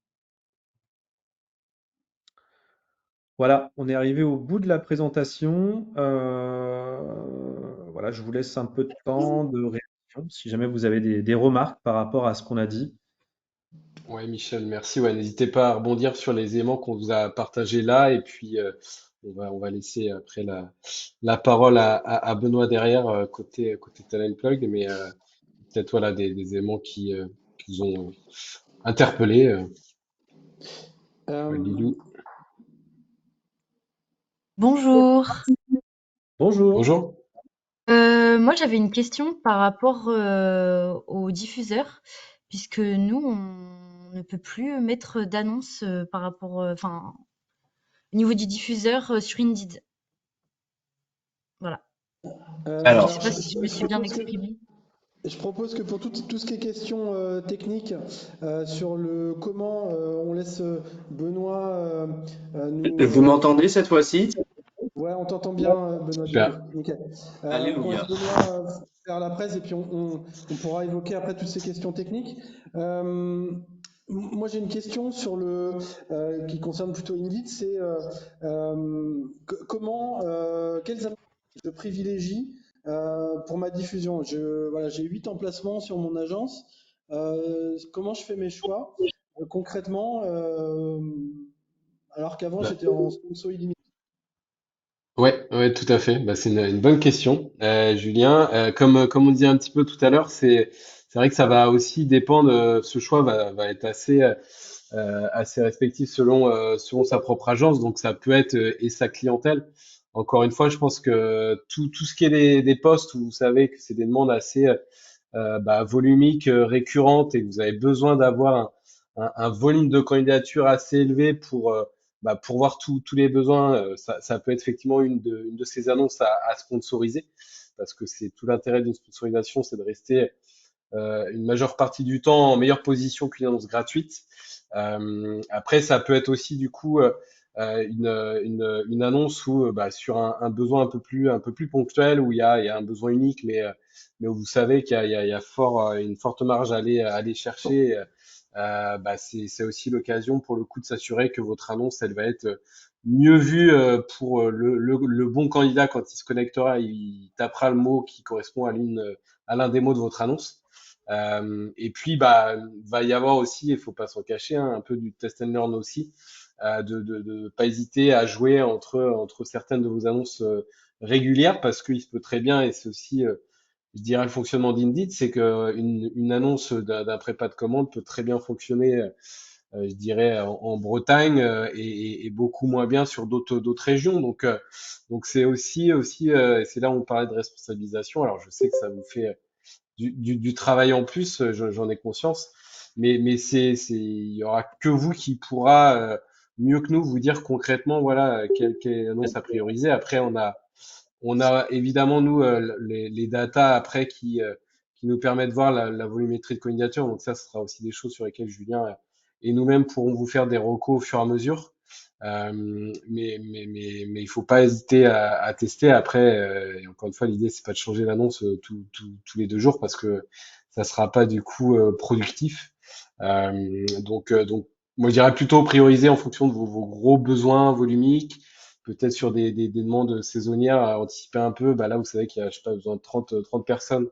Voilà, on est arrivé au bout de la présentation. Voilà, je vous laisse un peu de temps de réaction si jamais vous avez des remarques par rapport à ce qu'on a dit. Ouais, Michel, merci. Ouais, n'hésitez pas à rebondir sur les éléments qu'on vous a partagés là. Et puis, on va laisser après la parole à Benoît derrière, côté Talent Plug. Mais peut-être voilà, des éléments qui vous ont interpellé. Euh, Lilou, Bonjour. Bonjour. bonjour. Moi, j'avais une question par rapport aux diffuseurs, puisque nous, on ne peut plus mettre d'annonces par rapport, enfin, au niveau du diffuseur sur Indeed. Voilà. Je ne alors, sais pas si je me suis bien exprimée. je propose que pour tout ce qui est question technique sur le comment, on laisse Benoît nous. Vous m'entendez cette fois-ci? Ouais, on t'entend bien, Benoît, du coup. Super. Nickel. On Alléluia. laisse Benoît faire la presse et puis on pourra évoquer après toutes ces questions techniques. Moi, j'ai une question sur qui concerne plutôt Indeed, c'est comment, quelles annonces je privilégie pour ma diffusion. Voilà, j'ai 8 emplacements sur mon agence. Comment je fais mes choix concrètement, alors qu'avant Bah, j'étais en sponsor illimité. ouais, ouais, tout à fait. Bah, c'est une bonne question, Julien. Comme on disait un petit peu tout à l'heure, c'est vrai que ça va aussi dépendre. Ce choix va être assez respectif selon sa propre agence. Donc ça peut être et sa clientèle. Encore une fois, je pense que tout ce qui est des postes où vous savez que c'est des demandes assez volumiques, récurrentes et que vous avez besoin d'avoir un volume de candidature assez élevé pour voir tous les besoins, ça peut être effectivement une de ces annonces à sponsoriser parce que c'est tout l'intérêt d'une sponsorisation, c'est de rester une majeure partie du temps en meilleure position qu'une annonce gratuite. Après, ça peut être aussi du coup une annonce où sur un besoin un peu plus ponctuel où il y a un besoin unique, mais où vous savez qu'il y a une forte marge à aller chercher. C'est aussi l'occasion pour le coup de s'assurer que votre annonce elle va être mieux vue pour le bon candidat quand il se connectera, il tapera le mot qui correspond à l'un des mots de votre annonce. Et puis, va y avoir aussi, il faut pas s'en cacher, hein, un peu du test and learn aussi, de pas hésiter à jouer entre certaines de vos annonces régulières, parce qu'il se peut très bien, et c'est aussi, je dirais, le fonctionnement d'Indeed, c'est que une annonce d'un prépa de commande peut très bien fonctionner, je dirais, en Bretagne et beaucoup moins bien sur d'autres régions. Donc c'est aussi, et c'est là où on parlait de responsabilisation. Alors je sais que ça vous fait du travail en plus, j'en ai conscience, mais il y aura que vous qui pourra mieux que nous vous dire concrètement voilà quelle annonce à prioriser. Après on a évidemment nous les datas après qui nous permettent de voir la volumétrie de candidature. Donc ça, ce sera aussi des choses sur lesquelles Julien et nous-mêmes pourrons vous faire des recos au fur et à mesure. Mais il faut pas hésiter à tester. Après, et encore une fois, l'idée c'est pas de changer l'annonce tous les 2 jours parce que ça sera pas du coup productif. Donc, moi je dirais plutôt prioriser en fonction de vos gros besoins volumiques, peut-être sur des demandes saisonnières à anticiper un peu. Bah là, vous savez qu'il y a, je sais pas, besoin de 30 personnes,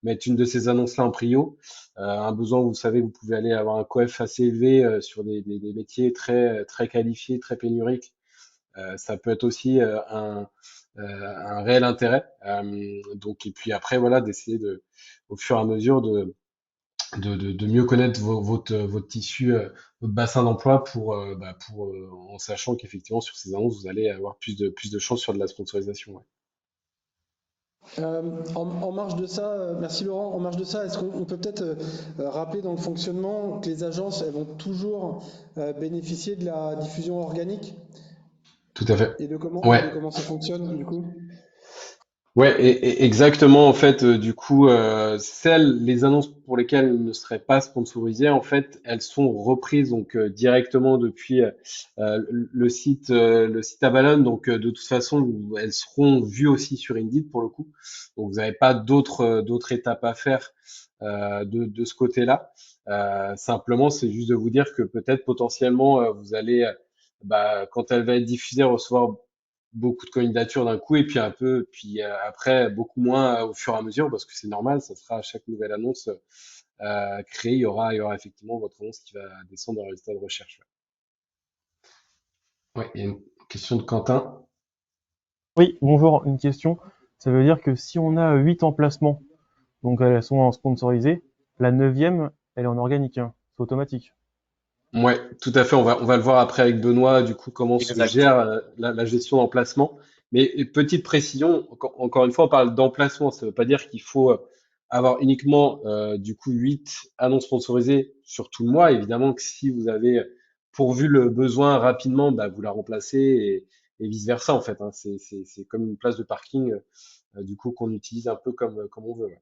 mettre une de ces annonces-là en prio. Un besoin où vous savez que vous pouvez aller avoir un coef assez élevé sur des métiers très qualifiés, très pénuriques. Ça peut être aussi un réel intérêt. Donc, et puis après, voilà, d'essayer au fur et à mesure de mieux connaître votre tissu, votre bassin d'emploi en sachant qu'effectivement sur ces annonces, vous allez avoir plus de chances sur de la sponsorisation. Ouais. En marge de ça, merci Laurent, en marge de ça, est-ce qu'on peut peut-être rappeler dans le fonctionnement que les agences elles vont toujours bénéficier de la diffusion organique Tout à fait. et de Ouais. comment ça fonctionne du coup? Ouais, et exactement. En fait, du coup, les annonces pour lesquelles elles ne seraient pas sponsorisées, en fait, elles sont reprises donc directement depuis le site Avalon. Donc, de toute façon, elles seront vues aussi sur Indeed pour le coup. Donc, vous n'avez pas d'autres étapes à faire de ce côté-là. Simplement, c'est juste de vous dire que peut-être potentiellement, vous allez, quand elle va être diffusée, recevoir beaucoup de candidatures d'un coup et puis puis après beaucoup moins au fur et à mesure parce que c'est normal, ça sera à chaque nouvelle annonce créée, il y aura effectivement votre annonce qui va descendre dans le résultat de recherche. Ouais, il y a une question de Quentin. Oui, bonjour, une question. Ça veut dire que si on a 8 emplacements, donc elles sont en sponsorisé, la neuvième, elle est en organique, hein. C'est automatique. Ouais, tout à fait. On va le voir après avec Benoît, du coup, comment se Exact. gère la gestion d'emplacement. Mais petite précision, encore une fois, on parle d'emplacement. Ça ne veut pas dire qu'il faut avoir uniquement, du coup, 8 annonces sponsorisées sur tout le mois. Évidemment que si vous avez pourvu le besoin rapidement, vous la remplacez et vice-versa, en fait. Hein. C'est comme une place de parking, du coup, qu'on utilise un peu comme on veut. Ouais.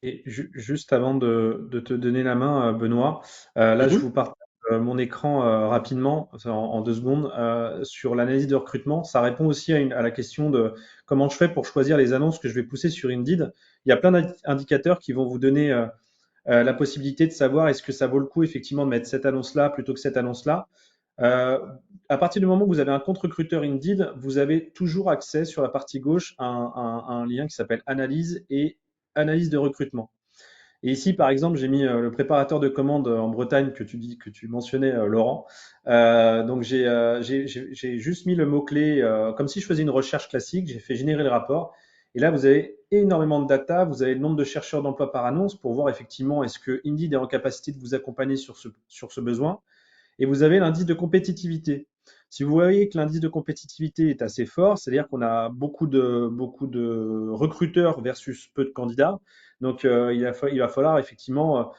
Et juste avant de te donner la main, Benoît, là, je vous partage mon écran rapidement, en 2 secondes, sur l'analyse de recrutement. Ça répond aussi à la question de comment je fais pour choisir les annonces que je vais pousser sur Indeed. Il y a plein d'indicateurs qui vont vous donner la possibilité de savoir est-ce que ça vaut le coup effectivement de mettre cette annonce-là plutôt que cette annonce-là. Euh, à partir du moment où vous avez un compte recruteur Indeed, vous avez toujours accès sur la partie gauche à un lien qui s'appelle Analyse et Analyse de recrutement. Et ici, par exemple, j'ai mis le préparateur de commandes en Bretagne que tu mentionnais, Laurent. Donc j'ai juste mis le mot-clé comme si je faisais une recherche classique. J'ai fait générer le rapport. Et là, vous avez énormément de data. Vous avez le nombre de chercheurs d'emploi par annonce pour voir effectivement est-ce que Indeed est en capacité de vous accompagner sur ce besoin. Et vous avez l'indice de compétitivité. Si vous voyez que l'indice de compétitivité est assez fort, c'est-à-dire qu'on a beaucoup de recruteurs versus peu de candidats. Donc, il va falloir effectivement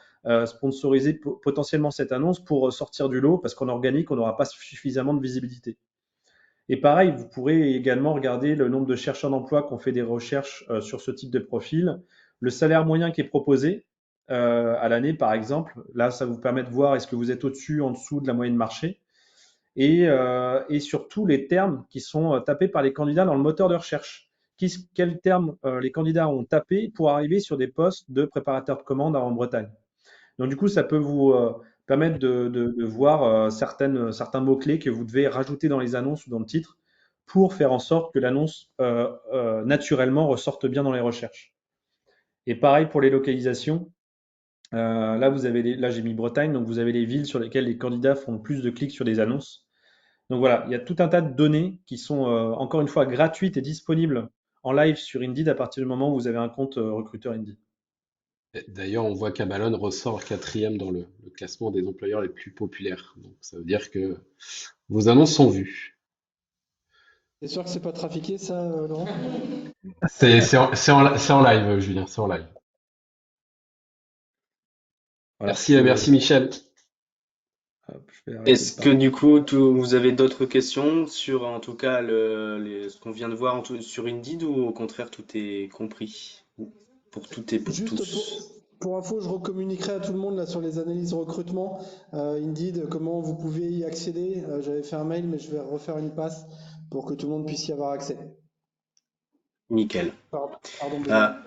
sponsoriser potentiellement cette annonce pour sortir du lot parce qu'en organique, on n'aura pas suffisamment de visibilité. Et pareil, vous pourrez également regarder le nombre de chercheurs d'emploi qui ont fait des recherches sur ce type de profil, le salaire moyen qui est proposé à l'année, par exemple. Là, ça vous permet de voir est-ce que vous êtes au-dessus, en dessous de la moyenne marché, et surtout les termes qui sont tapés par les candidats dans le moteur de recherche. Quels termes les candidats ont tapé pour arriver sur des postes de préparateur de commandes en Bretagne. Donc, du coup, ça peut vous permettre de voir certains mots-clés que vous devez rajouter dans les annonces ou dans le titre pour faire en sorte que l'annonce naturellement ressorte bien dans les recherches. Et pareil pour les localisations. Là, là, j'ai mis Bretagne, donc vous avez les villes sur lesquelles les candidats font le plus de clics sur des annonces. Donc voilà, il y a tout un tas de données qui sont encore une fois gratuites et disponibles en live sur Indeed à partir du moment où vous avez un compte recruteur Indeed. D'ailleurs, on voit qu'Abalone ressort quatrième dans le classement des employeurs les plus populaires. Donc, ça veut dire que vos annonces sont vues. T'es sûr que c'est pas trafiqué, ça, Laurent? C'est en live, Julien, c'est en live. Voilà, Merci Michel. hop, je vais arrêter Est-ce de que parler. du coup, vous avez d'autres questions sur en tout cas ce qu'on vient de voir sur Indeed ou au contraire tout est compris pour toutes et pour Juste tous? pour info, je recommuniquerai à tout le monde là sur les analyses recrutement, Indeed, comment vous pouvez y accéder. J'avais fait un mail, mais je vais refaire une passe pour que tout le monde puisse y avoir accès. Nickel. Pardon, Euh, Benoît.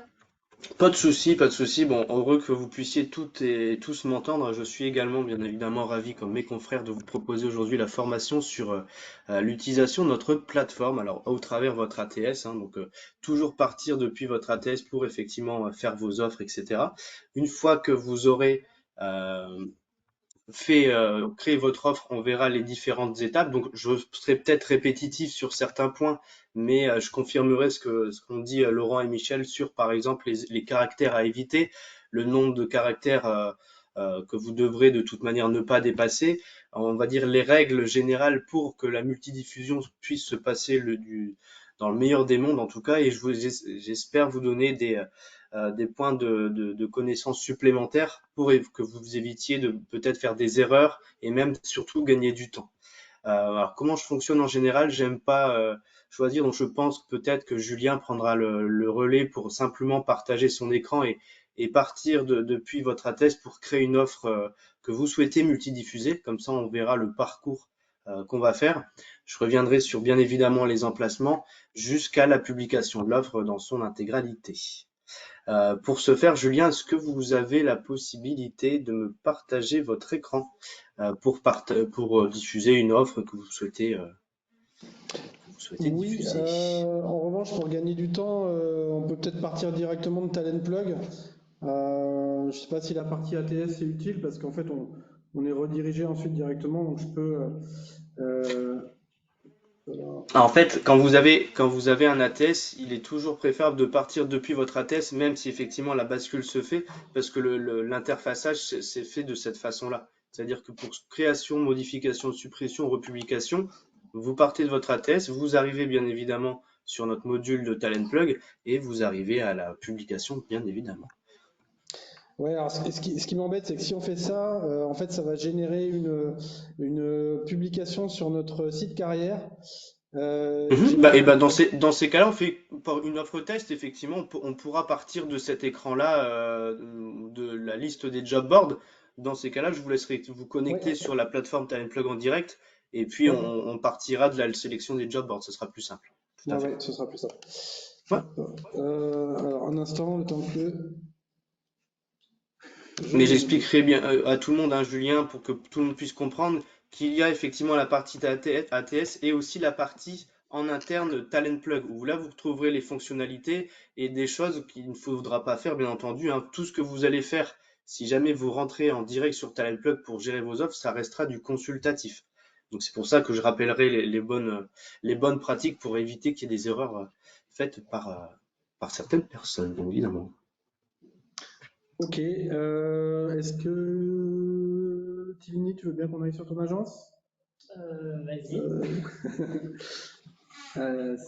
Pas de souci, pas de souci. Bon, heureux que vous puissiez toutes et tous m'entendre. Je suis également, bien évidemment, ravi, comme mes confrères, de vous proposer aujourd'hui la formation sur l'utilisation de notre plateforme. Alors, au travers votre ATS, hein, donc toujours partir depuis votre ATS pour effectivement faire vos offres, etc. Une fois que vous aurez euh, créer votre offre, on verra les différentes étapes. Donc, je serai peut-être répétitif sur certains points, mais je confirmerai ce qu'ont dit Laurent et Michel sur, par exemple, les caractères à éviter, le nombre de caractères que vous devrez de toute manière ne pas dépasser. On va dire les règles générales pour que la multidiffusion puisse se passer dans le meilleur des mondes, en tout cas, et j'espère vous donner des points de connaissances supplémentaires pour que vous évitiez de peut-être faire des erreurs et même surtout gagner du temps. Alors comment je fonctionne en général, j'aime pas choisir, donc je pense peut-être que Julien prendra le relais pour simplement partager son écran et partir depuis votre atteste pour créer une offre que vous souhaitez multidiffuser. Comme ça, on verra le parcours qu'on va faire. Je reviendrai sur bien évidemment les emplacements jusqu'à la publication de l'offre dans son intégralité. Pour ce faire, Julien, est-ce que vous avez la possibilité de me partager votre écran pour diffuser une offre que vous souhaitez Oui, diffuser? en revanche, pour gagner du temps, on peut peut-être partir directement de Talent Plug. Je ne sais pas si la partie ATS est utile parce qu'en fait, on est redirigé ensuite directement. Donc, je peux. Voilà. En fait, quand vous avez un ATS, il est toujours préférable de partir depuis votre ATS, même si effectivement la bascule se fait, parce que l'interfaçage c'est fait de cette façon-là. C'est-à-dire que pour création, modification, suppression, republication, vous partez de votre ATS, vous arrivez bien évidemment sur notre module de Talent Plug et vous arrivez à la publication, bien évidemment. Ouais, alors ce qui m'embête, c'est que si on fait ça, en fait, ça va générer une publication sur notre site carrière. J'ai Et pas. ben dans ces cas-là, on fait une offre test, effectivement, on pourra partir de cet écran-là, de la liste des job boards. Dans ces cas-là, je vous laisserai vous connecter Ouais, sur la plateforme Talent Plug en direct, et puis ouais, on partira de la sélection des job boards, ce sera plus simple. Tout ouais, à fait. ouais, ce sera plus ça. Ouais. Hop. Alors, un instant, le temps que je Mais me. j'expliquerai bien à tout le monde, hein, Julien, pour que tout le monde puisse comprendre. qu'il y a effectivement la partie ATS et aussi la partie en interne Talent Plug, où là vous retrouverez les fonctionnalités et des choses qu'il ne faudra pas faire, bien entendu, hein. Tout ce que vous allez faire, si jamais vous rentrez en direct sur Talent Plug pour gérer vos offres, ça restera du consultatif. Donc c'est pour ça que je rappellerai les bonnes pratiques pour éviter qu'il y ait des erreurs faites par certaines personnes, bien évidemment. Ok. Est-ce que Tivini, tu veux bien qu'on aille sur ton agence? Vas-y.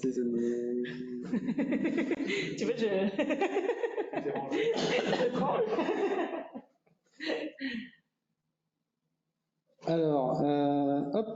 Saisonnier. Tu vois, je tremble. Alors, hop.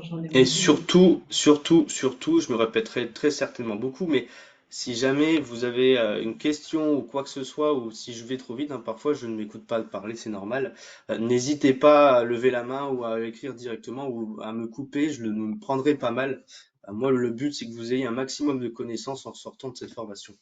J'en ai Et beaucoup. surtout, je me répéterai très certainement beaucoup, mais si jamais vous avez une question ou quoi que ce soit, ou si je vais trop vite, hein, parfois je ne m'écoute pas parler, c'est normal, n'hésitez pas à lever la main ou à écrire directement ou à me couper, je ne me prendrai pas mal. Moi, le but, c'est que vous ayez un maximum de connaissances en sortant de cette formation.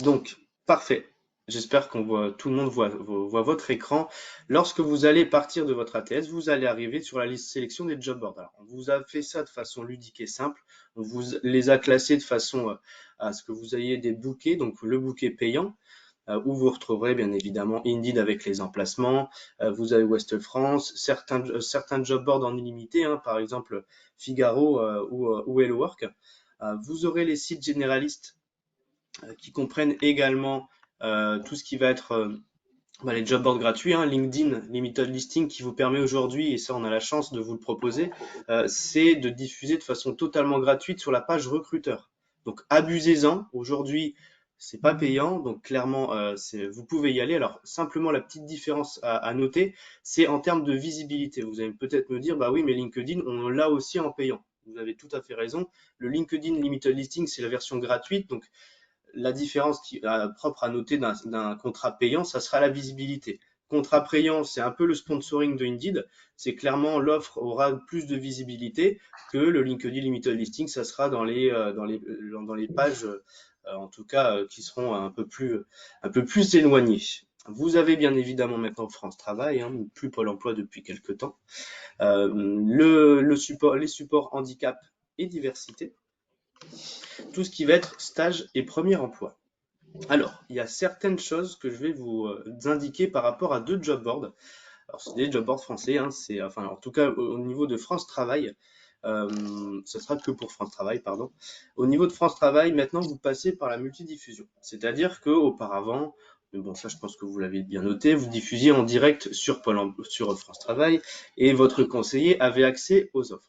Donc, parfait. J'espère tout le monde voit votre écran. Lorsque vous allez partir de votre ATS, vous allez arriver sur la liste sélection des job boards. Alors, on vous a fait ça de façon ludique et simple. On vous les a classés de façon à ce que vous ayez des bouquets, donc le bouquet payant, où vous retrouverez bien évidemment Indeed avec les emplacements. Vous avez Ouest France, certains job boards en illimité, hein, par exemple Figaro ou Hello Work. Vous aurez les sites généralistes qui comprennent également tout ce qui va être les job boards gratuits, hein, LinkedIn Limited Listing qui vous permet aujourd'hui, et ça on a la chance de vous le proposer, c'est de diffuser de façon totalement gratuite sur la page recruteur. Donc abusez-en, aujourd'hui c'est pas payant, donc clairement vous pouvez y aller. Alors simplement la petite différence à noter, c'est en termes de visibilité. Vous allez peut-être me dire, bah oui mais LinkedIn on l'a aussi en payant. Vous avez tout à fait raison. Le LinkedIn Limited Listing c'est la version gratuite, donc la différence propre à noter d'un contrat payant, ça sera la visibilité. Contrat payant, c'est un peu le sponsoring de Indeed. C'est clairement l'offre aura plus de visibilité que le LinkedIn Limited Listing. Ça sera dans les pages, en tout cas, qui seront un peu plus éloignées. Vous avez bien évidemment maintenant France Travail, hein, plus Pôle Emploi depuis quelques temps. Les supports handicap et diversité. Tout ce qui va être stage et premier emploi. Alors, il y a certaines choses que je vais vous indiquer par rapport à deux job boards. Alors, c'est des job boards français, hein, en tout cas, au niveau de France Travail, ce sera que pour France Travail, pardon. Au niveau de France Travail, maintenant, vous passez par la multidiffusion. C'est-à-dire qu'auparavant, mais bon, ça, je pense que vous l'avez bien noté, vous diffusiez en direct sur France Travail et votre conseiller avait accès aux offres.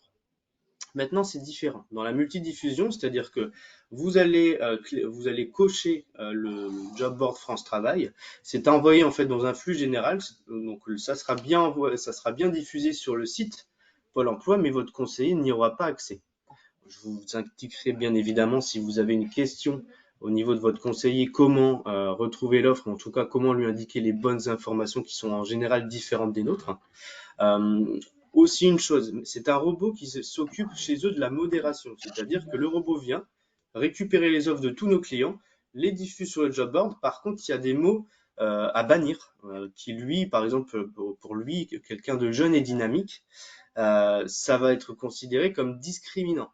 Maintenant, c'est différent. Dans la multidiffusion, c'est-à-dire que vous allez cocher le job board France Travail. C'est envoyé en fait dans un flux général. Donc ça sera bien diffusé sur le site Pôle Emploi, mais votre conseiller n'y aura pas accès. Je vous indiquerai bien évidemment si vous avez une question au niveau de votre conseiller, comment retrouver l'offre, en tout cas comment lui indiquer les bonnes informations qui sont en général différentes des nôtres. Aussi une chose, c'est un robot qui s'occupe chez eux de la modération, c'est-à-dire que le robot vient récupérer les offres de tous nos clients, les diffuse sur le job board. Par contre, il y a des mots à bannir, qui lui, par exemple, pour lui, quelqu'un de jeune et dynamique, ça va être considéré comme discriminant.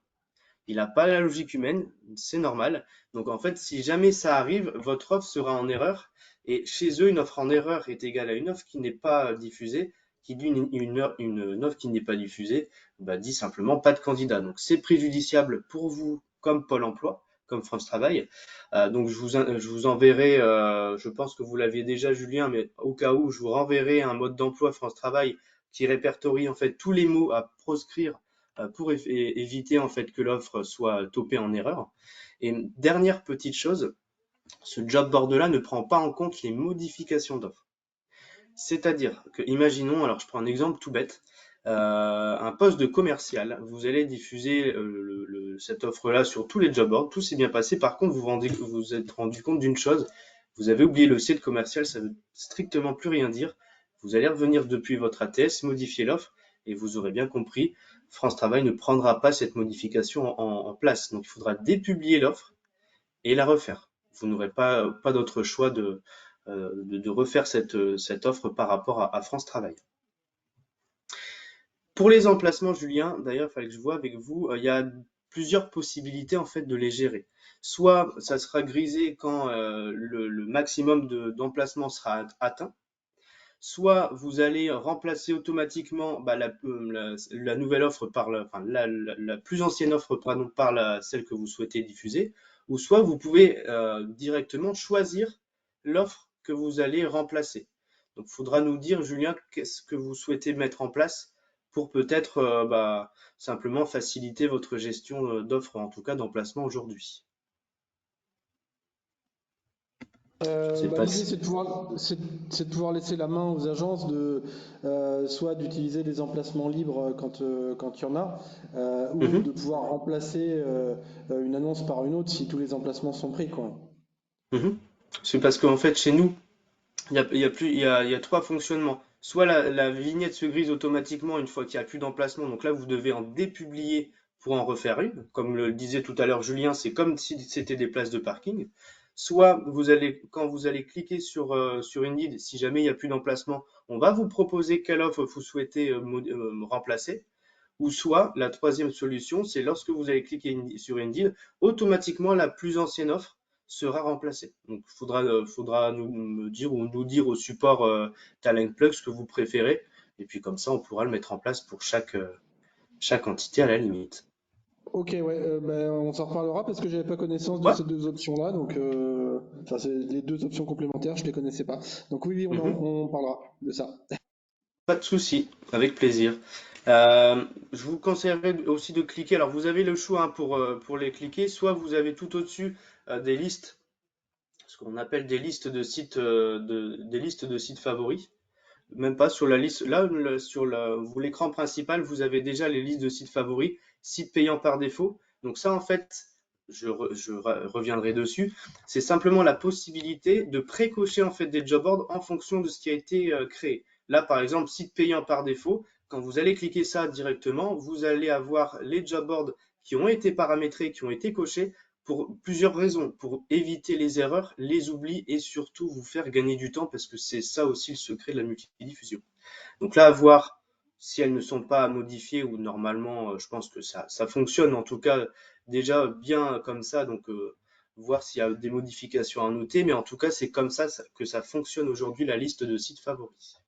Il n'a pas la logique humaine, c'est normal. Donc en fait, si jamais ça arrive, votre offre sera en erreur. Et chez eux, une offre en erreur est égale à une offre qui n'est pas diffusée. Qui dit une offre qui n'est pas diffusée, dit simplement pas de candidat. Donc c'est préjudiciable pour vous comme Pôle Emploi, comme France Travail. Donc je vous enverrai, je pense que vous l'aviez déjà Julien, mais au cas où, je vous renverrai un mode d'emploi France Travail qui répertorie en fait tous les mots à proscrire pour éviter en fait que l'offre soit topée en erreur. Et dernière petite chose, ce job board-là ne prend pas en compte les modifications d'offres. C'est-à-dire que, imaginons, alors je prends un exemple tout bête, un poste de commercial, vous allez diffuser cette offre-là sur tous les job boards, tout s'est bien passé. Par contre, vous êtes rendu compte d'une chose, vous avez oublié le C de commercial, ça veut strictement plus rien dire. Vous allez revenir depuis votre ATS, modifier l'offre, et vous aurez bien compris, France Travail ne prendra pas cette modification en place. Donc, il faudra dépublier l'offre et la refaire. Vous n'aurez pas d'autre choix de refaire cette offre par rapport à France Travail. Pour les emplacements, Julien, d'ailleurs, il fallait que je vois avec vous, il y a plusieurs possibilités en fait de les gérer. Soit ça sera grisé quand le maximum d'emplacements sera atteint, soit vous allez remplacer automatiquement la nouvelle offre par la plus ancienne offre par celle que vous souhaitez diffuser, ou soit vous pouvez directement choisir l'offre que vous allez remplacer. Donc, il faudra nous dire, Julien, qu'est-ce que vous souhaitez mettre en place pour peut-être simplement faciliter votre gestion d'offres, en tout cas d'emplacement aujourd'hui. L'idée, c'est de pouvoir laisser la main aux agences soit d'utiliser des emplacements libres quand il y en a, ou de pouvoir remplacer une annonce par une autre si tous les emplacements sont pris, quoi. C'est parce qu'en fait, chez nous, il y a trois fonctionnements. Soit la vignette se grise automatiquement une fois qu'il n'y a plus d'emplacement, donc là vous devez en dépublier pour en refaire une. Comme le disait tout à l'heure Julien, c'est comme si c'était des places de parking. Soit quand vous allez cliquer sur Indeed, si jamais il n'y a plus d'emplacement, on va vous proposer quelle offre vous souhaitez remplacer. Ou soit la troisième solution, c'est lorsque vous allez cliquer sur Indeed, automatiquement la plus ancienne offre sera remplacée. Donc, il faudra nous dire au support Talentplug ce que vous préférez. Et puis comme ça, on pourra le mettre en place pour chaque entité à la limite. Ok, ouais, on s'en reparlera parce que j'avais pas connaissance de ces deux options-là. Donc, c'est les deux options complémentaires, je les connaissais pas. Donc oui, on parlera de ça. Pas de souci, avec plaisir. Je vous conseillerais aussi de cliquer. Alors, vous avez le choix pour les cliquer. Soit vous avez tout au-dessus des listes, ce qu'on appelle des listes de sites, des listes de sites favoris. Même pas sur la liste. Là, sur l'écran principal, vous avez déjà les listes de sites favoris, sites payants par défaut. Donc ça, en fait, je reviendrai dessus. C'est simplement la possibilité de précocher en fait des job boards en fonction de ce qui a été créé. Là, par exemple, site payant par défaut. Quand vous allez cliquer ça directement, vous allez avoir les job boards qui ont été paramétrés, qui ont été cochés pour plusieurs raisons, pour éviter les erreurs, les oublis et surtout vous faire gagner du temps parce que c'est ça aussi le secret de la multidiffusion. Donc là, à voir si elles ne sont pas modifiées ou normalement, je pense que ça fonctionne en tout cas déjà bien comme ça. Donc, voir s'il y a des modifications à noter, mais en tout cas, c'est comme ça que ça fonctionne aujourd'hui la liste de sites favoris.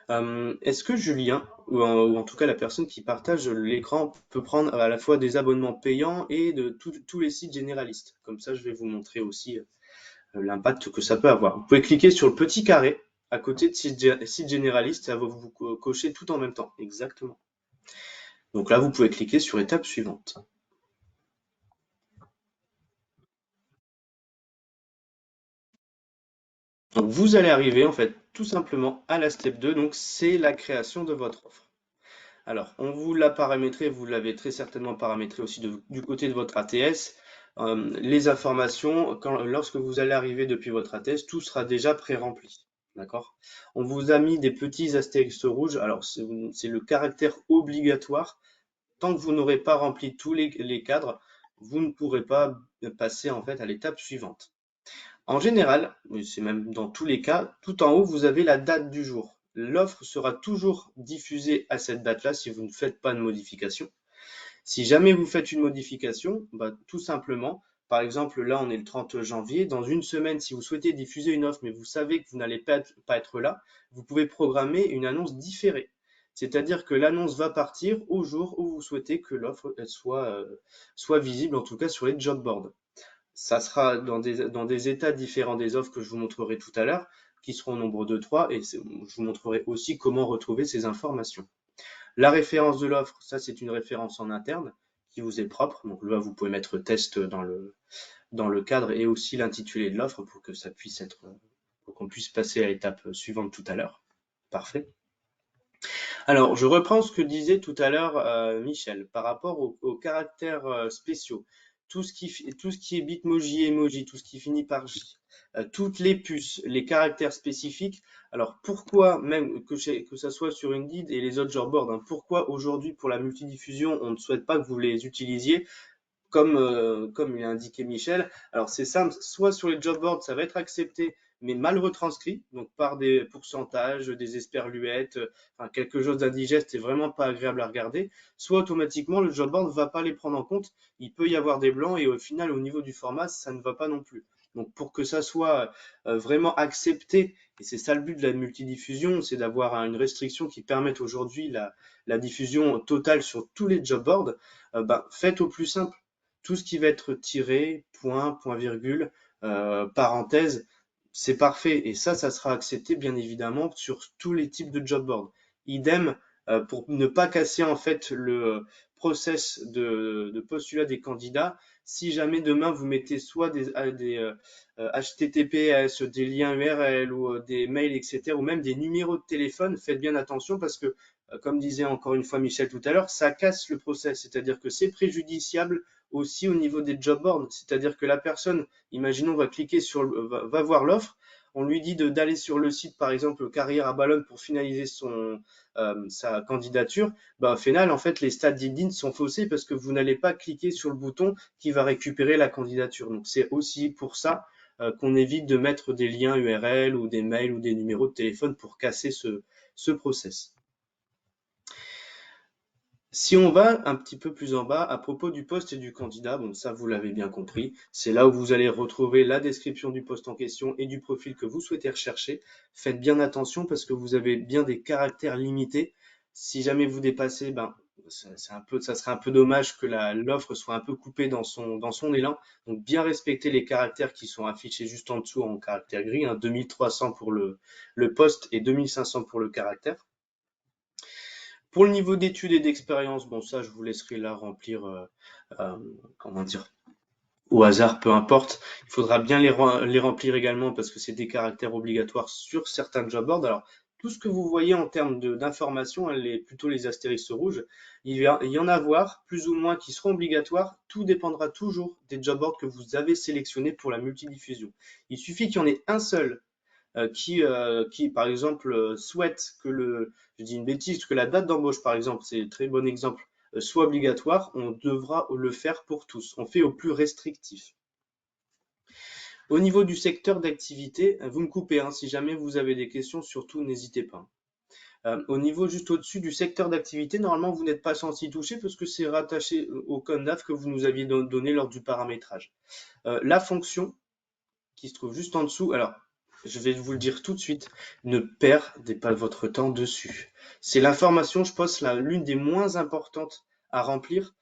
Est-ce que Julien, ou en tout cas la personne qui partage l'écran, peut prendre à la fois des abonnements payants et de tous les sites généralistes? Comme ça, je vais vous montrer aussi l'impact que ça peut avoir. Vous pouvez cliquer sur le petit carré à côté de site généraliste, ça va vous cocher tout en même temps. Exactement. Donc là, vous pouvez cliquer sur étape suivante. Donc vous allez arriver en fait tout simplement à la step 2, donc c'est la création de votre offre. Alors, on vous l'a paramétré, vous l'avez très certainement paramétré aussi du côté de votre ATS. Les informations, lorsque vous allez arriver depuis votre ATS, tout sera déjà pré-rempli. D'accord? On vous a mis des petits astérisques rouges. Alors, c'est le caractère obligatoire. Tant que vous n'aurez pas rempli tous les cadres, vous ne pourrez pas passer en fait à l'étape suivante. En général, c'est même dans tous les cas, tout en haut, vous avez la date du jour. L'offre sera toujours diffusée à cette date-là si vous ne faites pas de modification. Si jamais vous faites une modification, tout simplement, par exemple, là, on est le 30 janvier. Dans une semaine, si vous souhaitez diffuser une offre, mais vous savez que vous n'allez pas être là, vous pouvez programmer une annonce différée. C'est-à-dire que l'annonce va partir au jour où vous souhaitez que l'offre soit visible, en tout cas sur les job boards. Ça sera dans des états différents des offres que je vous montrerai tout à l'heure, qui seront au nombre de 3, et je vous montrerai aussi comment retrouver ces informations. La référence de l'offre, ça c'est une référence en interne qui vous est propre. Donc là, vous pouvez mettre test dans le cadre et aussi l'intitulé de l'offre pour que ça puisse pour qu'on puisse passer à l'étape suivante tout à l'heure. Parfait. Alors, je reprends ce que disait tout à l'heure Michel par rapport aux caractères spéciaux. Tout ce qui est Bitmoji, emoji, tout ce qui finit par J, toutes les puces, les caractères spécifiques. Alors pourquoi, même que ça soit sur Indeed et les autres job boards, pourquoi aujourd'hui pour la multidiffusion on ne souhaite pas que vous les utilisiez? comme il a indiqué Michel. Alors c'est simple, soit sur les job boards, ça va être accepté, mais mal retranscrit, donc par des pourcentages, des esperluettes, enfin, quelque chose d'indigeste et vraiment pas agréable à regarder, soit automatiquement le job board ne va pas les prendre en compte, il peut y avoir des blancs et au final au niveau du format, ça ne va pas non plus. Donc pour que ça soit vraiment accepté, et c'est ça le but de la multidiffusion, c'est d'avoir une restriction qui permette aujourd'hui la diffusion totale sur tous les job boards, faites au plus simple. Tout ce qui va être tiré, point, point virgule, parenthèse, c'est parfait. Et ça sera accepté bien évidemment sur tous les types de job boards. Idem, pour ne pas casser en fait le process de postulat des candidats. Si jamais demain vous mettez soit des HTTPS, des liens URL ou des mails, etc., ou même des numéros de téléphone, faites bien attention parce que, comme disait encore une fois Michel tout à l'heure, ça casse le process, c'est-à-dire que c'est préjudiciable aussi au niveau des job boards, c'est-à-dire que la personne, imaginons, va cliquer va voir l'offre, on lui dit d'aller sur le site, par exemple, Carrière à Ballon pour finaliser sa candidature, au final, en fait, les stats LinkedIn sont faussés parce que vous n'allez pas cliquer sur le bouton qui va récupérer la candidature. Donc, c'est aussi pour ça qu'on évite de mettre des liens URL ou des mails ou des numéros de téléphone pour casser ce process. Si on va un petit peu plus en bas, à propos du poste et du candidat, bon ça vous l'avez bien compris, c'est là où vous allez retrouver la description du poste en question et du profil que vous souhaitez rechercher. Faites bien attention parce que vous avez bien des caractères limités. Si jamais vous dépassez, ça serait un peu dommage que l'offre soit un peu coupée dans son élan. Donc bien respecter les caractères qui sont affichés juste en dessous en caractère gris, 2300 pour le poste et 2500 pour le caractère. Pour le niveau d'études et d'expérience, bon ça je vous laisserai là remplir, comment dire, au hasard, peu importe. Il faudra bien les remplir également parce que c'est des caractères obligatoires sur certains job boards. Alors tout ce que vous voyez en termes d'informations, plutôt les astérisques rouges, il va y en avoir plus ou moins qui seront obligatoires. Tout dépendra toujours des job boards que vous avez sélectionnés pour la multidiffusion. Il suffit qu'il y en ait un seul qui, par exemple, souhaite je dis une bêtise, que la date d'embauche, par exemple, c'est un très bon exemple, soit obligatoire, on devra le faire pour tous. On fait au plus restrictif. Au niveau du secteur d'activité, vous me coupez, si jamais vous avez des questions, surtout n'hésitez pas. Au niveau juste au-dessus du secteur d'activité, normalement, vous n'êtes pas censé y toucher parce que c'est rattaché au code NAF que vous nous aviez donné lors du paramétrage. La fonction qui se trouve juste en dessous, alors, je vais vous le dire tout de suite, ne perdez pas votre temps dessus. C'est l'information, je pense, l'une des moins importantes à remplir.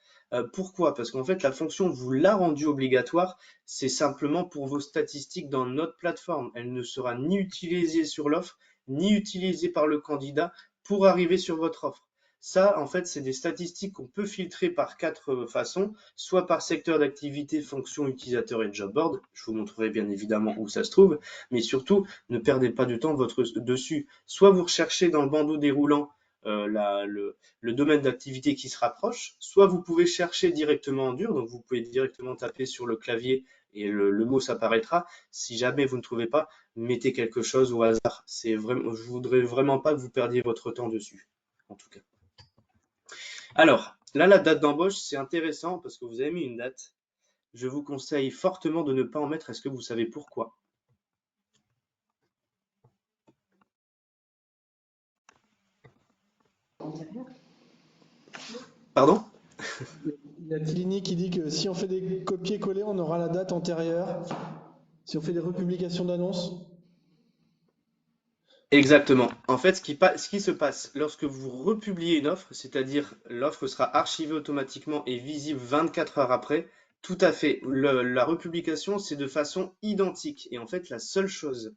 Pourquoi? Parce qu'en fait, la fonction, vous l'a rendue obligatoire, c'est simplement pour vos statistiques dans notre plateforme. Elle ne sera ni utilisée sur l'offre, ni utilisée par le candidat pour arriver sur votre offre. Ça, en fait, c'est des statistiques qu'on peut filtrer par 4 façons, soit par secteur d'activité, fonction, utilisateur et job board. Je vous montrerai bien évidemment où ça se trouve, mais surtout, ne perdez pas de temps dessus. Soit vous recherchez dans le bandeau déroulant le domaine d'activité qui se rapproche, soit vous pouvez chercher directement en dur, donc vous pouvez directement taper sur le clavier et le mot s'apparaîtra. Si jamais vous ne trouvez pas, mettez quelque chose au hasard. Je voudrais vraiment pas que vous perdiez votre temps dessus, en tout cas. Alors, là, la date d'embauche, c'est intéressant parce que vous avez mis une date. Je vous conseille fortement de ne pas en mettre. Est-ce que vous savez pourquoi? Pardon? Il y a Tilini qui dit que si on fait des copier-coller, on aura la date antérieure. Si on fait des republications d'annonces. Exactement. En fait, ce qui se passe lorsque vous republiez une offre, c'est-à-dire l'offre sera archivée automatiquement et visible 24 heures après, tout à fait. La republication, c'est de façon identique. Et en fait, la seule chose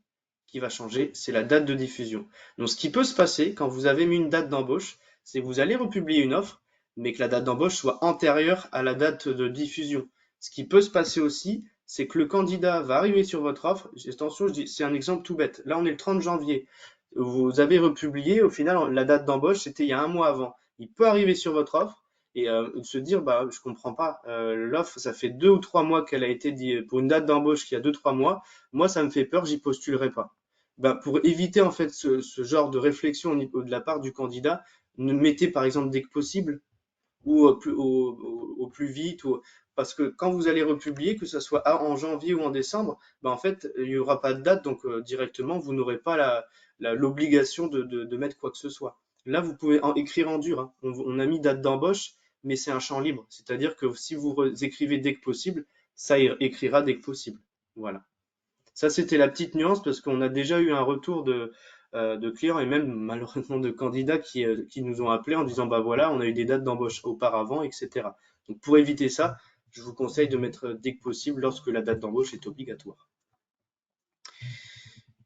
qui va changer, c'est la date de diffusion. Donc, ce qui peut se passer quand vous avez mis une date d'embauche, c'est que vous allez republier une offre, mais que la date d'embauche soit antérieure à la date de diffusion. Ce qui peut se passer aussi, c'est que le candidat va arriver sur votre offre. Attention, c'est un exemple tout bête. Là, on est le 30 janvier. Vous avez republié, au final, la date d'embauche, c'était il y a un mois avant. Il peut arriver sur votre offre et se dire, je comprends pas, l'offre, ça fait 2 ou 3 mois qu'elle a été dit pour une date d'embauche qui a 2-3 mois. Moi, ça me fait peur, j'y postulerai pas. Pour éviter en fait ce genre de réflexion de la part du candidat, mettez par exemple dès que possible ou au plus vite, parce que quand vous allez republier, que ce soit en janvier ou en décembre, ben en fait, il n'y aura pas de date, donc directement, vous n'aurez pas l'obligation de mettre quoi que ce soit. Là, vous pouvez écrire en dur, hein. On a mis date d'embauche, mais c'est un champ libre. C'est-à-dire que si vous écrivez dès que possible, ça écrira dès que possible. Voilà. Ça, c'était la petite nuance parce qu'on a déjà eu un retour de clients et même malheureusement de candidats qui nous ont appelés en disant bah voilà, on a eu des dates d'embauche auparavant, etc. Donc pour éviter ça, je vous conseille de mettre dès que possible lorsque la date d'embauche est obligatoire.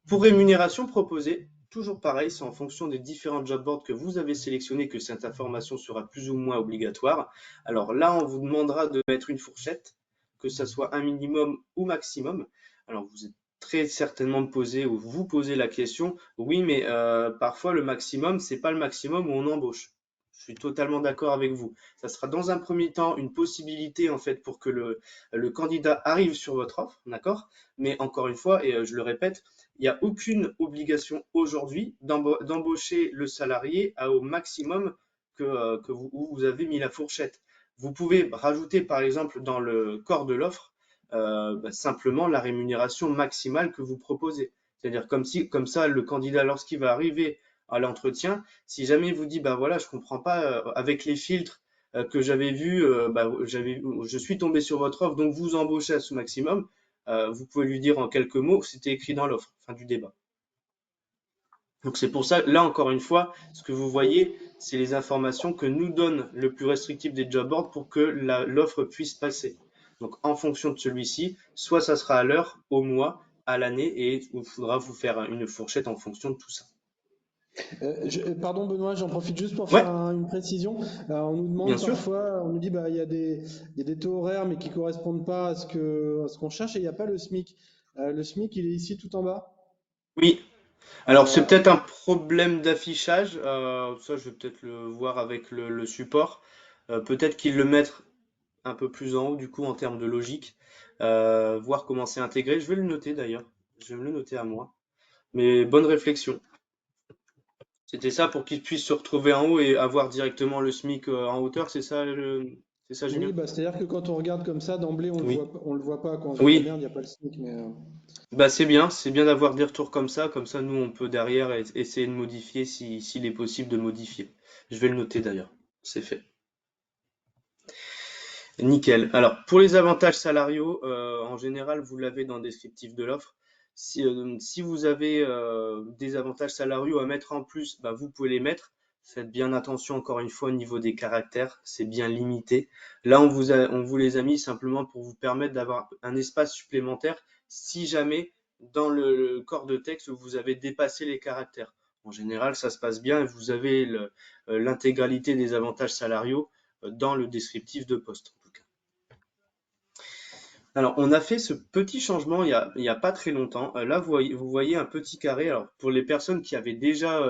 Pour rémunération proposée, toujours pareil, c'est en fonction des différents job boards que vous avez sélectionnés que cette information sera plus ou moins obligatoire. Alors là, on vous demandera de mettre une fourchette, que ce soit un minimum ou maximum. Alors vous êtes très certainement posé ou vous posez la question, oui, mais parfois le maximum, c'est pas le maximum où on embauche. Je suis totalement d'accord avec vous. Ça sera dans un premier temps une possibilité en fait pour que le candidat arrive sur votre offre, d'accord? Mais encore une fois, et je le répète, il n'y a aucune obligation aujourd'hui d'embaucher le salarié au maximum où vous avez mis la fourchette. Vous pouvez rajouter par exemple dans le corps de l'offre simplement la rémunération maximale que vous proposez. C'est-à-dire comme ça, le candidat, lorsqu'il va arriver à l'entretien, si jamais il vous dit, bah voilà, je comprends pas, avec les filtres que j'avais vus, je suis tombé sur votre offre, donc vous embauchez à ce maximum, vous pouvez lui dire en quelques mots, c'était écrit dans l'offre, fin du débat. Donc c'est pour ça, là encore une fois, ce que vous voyez, c'est les informations que nous donne le plus restrictif des job boards pour que l'offre puisse passer. Donc en fonction de celui-ci, soit ça sera à l'heure, au mois, à l'année, et il faudra vous faire une fourchette en fonction de tout ça. Pardon Benoît, j'en profite juste pour Ouais, faire une précision. On nous bien demande sûr. parfois, on nous dit bah il y a des taux horaires mais qui correspondent pas à ce qu'on cherche et il n'y a pas le SMIC. Le SMIC il est ici tout en bas. Oui. Alors c'est peut-être un problème d'affichage. Ça, je vais peut-être le voir avec le support. Peut-être qu'ils le mettent un peu plus en haut du coup en termes de logique. Voir comment c'est intégré. Je vais le noter d'ailleurs. Je vais me le noter à moi. Mais bonne réflexion. C'était ça pour qu'ils puissent se retrouver en haut et avoir directement le SMIC en hauteur, c'est ça, Oui, Julien? bah c'est-à-dire que quand on regarde comme ça d'emblée Oui. on le voit pas quand on se dit ah Oui. merde il n'y a pas le SMIC mais Bah c'est bien d'avoir des retours comme ça nous on peut derrière essayer de modifier s'il est possible de modifier. Je vais le noter d'ailleurs, c'est fait. Nickel. Alors pour les avantages salariaux, en général vous l'avez dans le descriptif de l'offre. Si vous avez des avantages salariaux à mettre en plus, bah, vous pouvez les mettre. Faites bien attention encore une fois au niveau des caractères, c'est bien limité. Là on vous les a mis simplement pour vous permettre d'avoir un espace supplémentaire si jamais dans le corps de texte vous avez dépassé les caractères. En général ça se passe bien et vous avez l'intégralité des avantages salariaux dans le descriptif de poste. Alors, on a fait ce petit changement il y a pas très longtemps. Là, vous voyez un petit carré. Alors, pour les personnes qui avaient déjà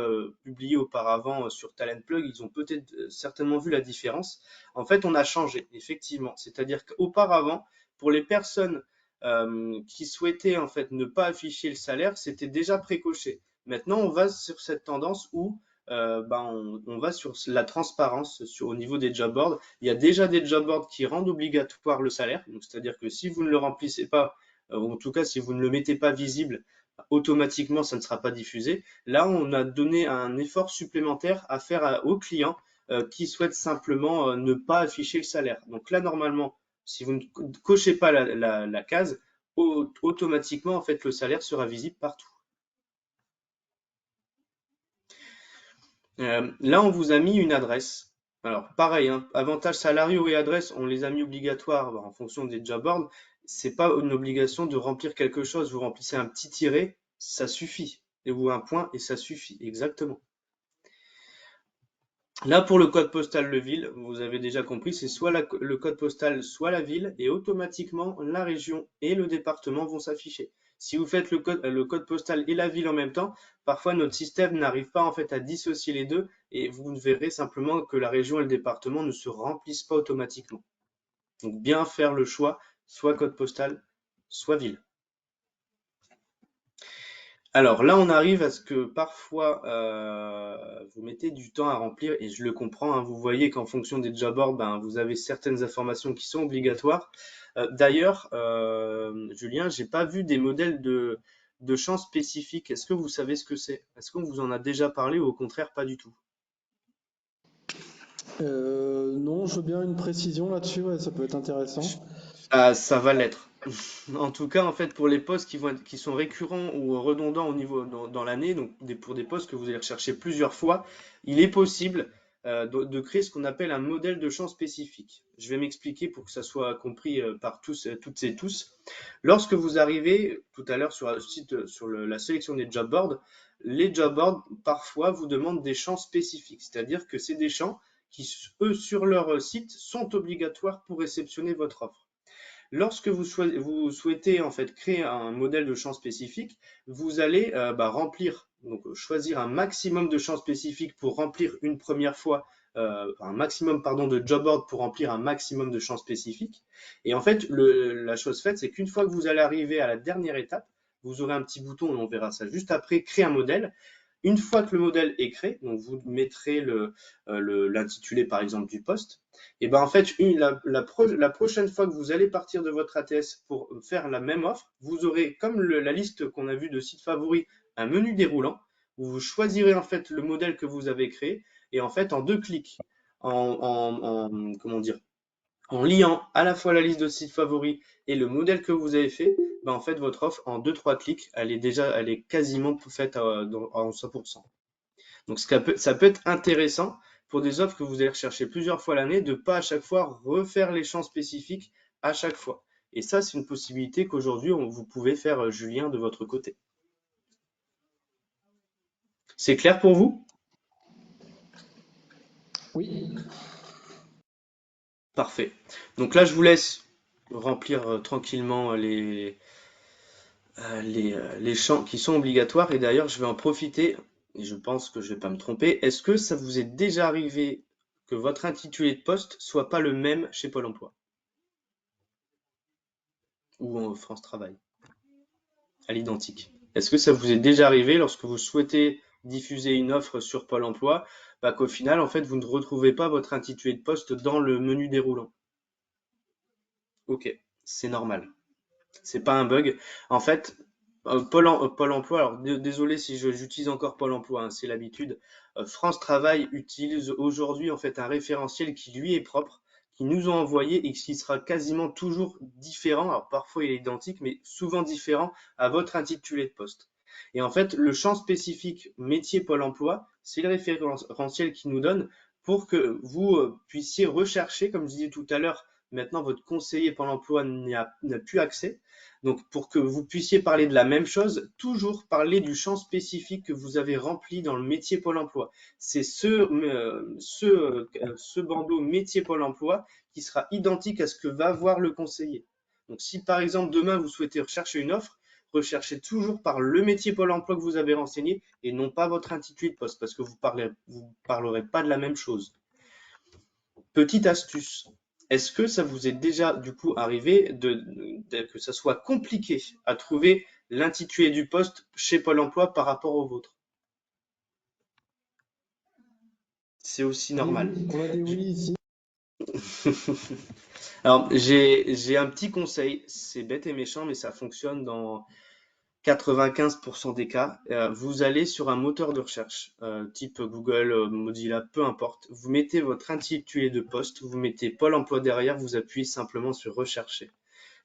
publié auparavant sur Talent Plug, ils ont peut-être certainement vu la différence. En fait, on a changé, effectivement. C'est-à-dire qu'auparavant, pour les personnes qui souhaitaient en fait ne pas afficher le salaire, c'était déjà précoché. Maintenant, on va sur cette tendance où on va sur la transparence au niveau des job boards. Il y a déjà des job boards qui rendent obligatoire le salaire. Donc, c'est-à-dire que si vous ne le remplissez pas, ou en tout cas si vous ne le mettez pas visible, automatiquement ça ne sera pas diffusé. Là, on a donné un effort supplémentaire à faire aux clients qui souhaitent simplement ne pas afficher le salaire. Donc là, normalement, si vous ne cochez pas la case, automatiquement en fait le salaire sera visible partout. Là, on vous a mis une adresse. Alors, pareil, hein, avantages salariaux et adresse, on les a mis obligatoires en fonction des job boards. C'est pas une obligation de remplir quelque chose. Vous remplissez un petit tiret, ça suffit. Ou un point et ça suffit. Exactement. Là, pour le code postal de ville, vous avez déjà compris, c'est soit le code postal, soit la ville, et automatiquement, la région et le département vont s'afficher. Si vous faites le code postal et la ville en même temps, parfois notre système n'arrive pas en fait à dissocier les deux, et vous verrez simplement que la région et le département ne se remplissent pas automatiquement. Donc bien faire le choix, soit code postal, soit ville. Alors là, on arrive à ce que parfois vous mettez du temps à remplir et je le comprends, hein. Vous voyez qu'en fonction des job boards, ben, vous avez certaines informations qui sont obligatoires. D'ailleurs, Julien, j'ai pas vu des modèles de champs spécifiques. Est-ce que vous savez ce que c'est? Est-ce qu'on vous en a déjà parlé ou au contraire pas du tout? Non, je veux bien une précision là-dessus, ouais, ça peut être intéressant. Ah, ça va l'être. En tout cas, en fait, pour les postes qui sont récurrents ou redondants au niveau dans l'année, donc pour des postes que vous allez rechercher plusieurs fois, il est possible de créer ce qu'on appelle un modèle de champ spécifique. Je vais m'expliquer pour que ça soit compris par tous, toutes et tous. Lorsque vous arrivez tout à l'heure sur le site, sur la sélection des job boards, les job boards parfois vous demandent des champs spécifiques, c'est-à-dire que c'est des champs qui, eux, sur leur site, sont obligatoires pour réceptionner votre offre. Lorsque vous souhaitez en fait créer un modèle de champ spécifique, vous allez remplir, donc choisir un maximum de champs spécifiques pour remplir une première fois, un maximum pardon de job board pour remplir un maximum de champs spécifiques. Et en fait, la chose faite, c'est qu'une fois que vous allez arriver à la dernière étape, vous aurez un petit bouton, on verra ça juste après, créer un modèle. Une fois que le modèle est créé, donc vous mettrez l'intitulé par exemple du poste, et ben en fait la prochaine fois que vous allez partir de votre ATS pour faire la même offre, vous aurez comme la liste qu'on a vue de sites favoris, un menu déroulant où vous choisirez en fait le modèle que vous avez créé et en fait en 2 clics, comment dire, en liant à la fois la liste de sites favoris et le modèle que vous avez fait, ben en fait votre offre en 2-3 clics, elle est quasiment faite en 100%. Donc ça peut être intéressant pour des offres que vous allez rechercher plusieurs fois l'année, de pas à chaque fois refaire les champs spécifiques à chaque fois. Et ça, c'est une possibilité qu'aujourd'hui vous pouvez faire, Julien, de votre côté. C'est clair pour vous? Oui. Parfait. Donc là, je vous laisse remplir tranquillement les champs qui sont obligatoires. Et d'ailleurs, je vais en profiter, et je pense que je ne vais pas me tromper. Est-ce que ça vous est déjà arrivé que votre intitulé de poste soit pas le même chez Pôle emploi ou en France Travail, à l'identique? Est-ce que ça vous est déjà arrivé lorsque vous souhaitez diffuser une offre sur Pôle emploi, qu'au final, en fait, vous ne retrouvez pas votre intitulé de poste dans le menu déroulant? Ok, c'est normal. C'est pas un bug. En fait, Pôle emploi, alors désolé si j'utilise encore Pôle emploi, hein, c'est l'habitude. France Travail utilise aujourd'hui en fait un référentiel qui lui est propre, qui nous ont envoyé et qui sera quasiment toujours différent. Alors parfois il est identique, mais souvent différent à votre intitulé de poste. Et en fait, le champ spécifique métier Pôle emploi, c'est le référentiel qui nous donne pour que vous puissiez rechercher, comme je disais tout à l'heure, maintenant votre conseiller Pôle emploi n'a plus accès. Donc, pour que vous puissiez parler de la même chose, toujours parler du champ spécifique que vous avez rempli dans le métier Pôle emploi. C'est ce bandeau métier Pôle emploi qui sera identique à ce que va voir le conseiller. Donc, si par exemple demain vous souhaitez rechercher une offre, recherchez toujours par le métier Pôle emploi que vous avez renseigné et non pas votre intitulé de poste parce que vous parlerez pas de la même chose. Petite astuce, est-ce que ça vous est déjà du coup arrivé que ça soit compliqué à trouver l'intitulé du poste chez Pôle emploi par rapport au vôtre? C'est aussi normal. On a des oui ici. Alors, j'ai un petit conseil, c'est bête et méchant, mais ça fonctionne dans 95% des cas. Vous allez sur un moteur de recherche, type Google, Mozilla, peu importe. Vous mettez votre intitulé de poste, vous mettez Pôle emploi derrière, vous appuyez simplement sur rechercher.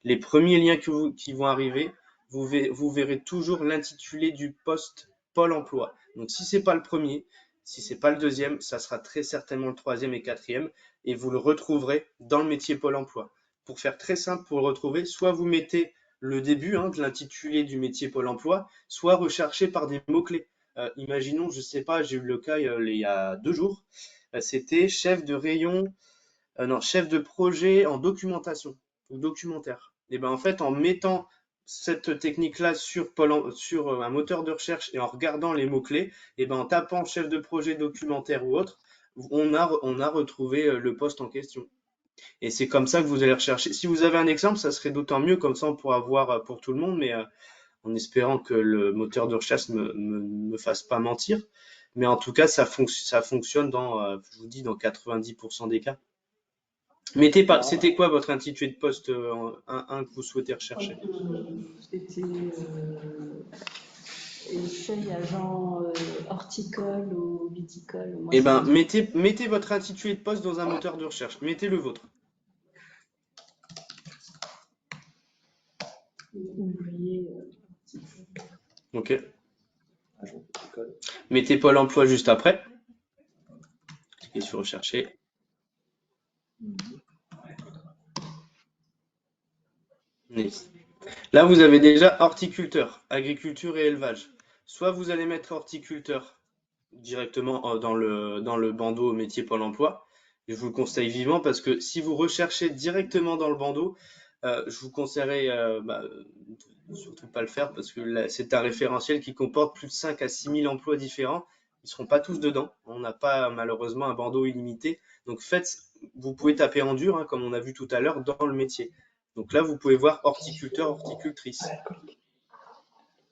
Les premiers liens qui vont arriver, vous verrez toujours l'intitulé du poste Pôle emploi. Donc si c'est pas le premier, si c'est pas le deuxième, ça sera très certainement le troisième et quatrième et vous le retrouverez dans le métier Pôle emploi. Pour faire très simple pour le retrouver, soit vous mettez le début de l'intitulé du métier Pôle emploi, soit rechercher par des mots-clés. Imaginons, je sais pas, j'ai eu le cas il y a 2 jours, c'était chef de rayon, non, chef de projet en documentation ou documentaire. Et ben en fait, en mettant cette technique-là sur un moteur de recherche et en regardant les mots-clés, et ben en tapant chef de projet documentaire ou autre, on a retrouvé le poste en question. Et c'est comme ça que vous allez rechercher. Si vous avez un exemple, ça serait d'autant mieux, comme ça on pourra voir pour tout le monde, mais en espérant que le moteur de recherche me fasse pas mentir. Mais en tout cas, ça fonctionne je vous dis, dans 90% des cas. C'était quoi votre intitulé de poste, un que vous souhaitez rechercher? C'était essaye agent horticole ou viticole. Moi, Eh ben, mettez votre intitulé de poste dans un moteur de recherche. Mettez le vôtre. ouvrier. Ok. Mettez Pôle emploi juste après. Cliquez sur rechercher. Next. Là, vous avez déjà horticulteur, agriculture et élevage. Soit vous allez mettre horticulteur directement dans le bandeau métier Pôle emploi. Et je vous le conseille vivement parce que si vous recherchez directement dans le bandeau, je vous conseillerais surtout pas le faire parce que c'est un référentiel qui comporte plus de 5 à 6 000 emplois différents. Ils ne seront pas tous dedans. On n'a pas malheureusement un bandeau illimité. Donc vous pouvez taper en dur, hein, comme on a vu tout à l'heure, dans le métier. Donc là, vous pouvez voir horticulteur, horticultrice.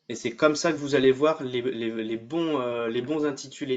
Et c'est comme ça que vous allez voir les bons intitulés.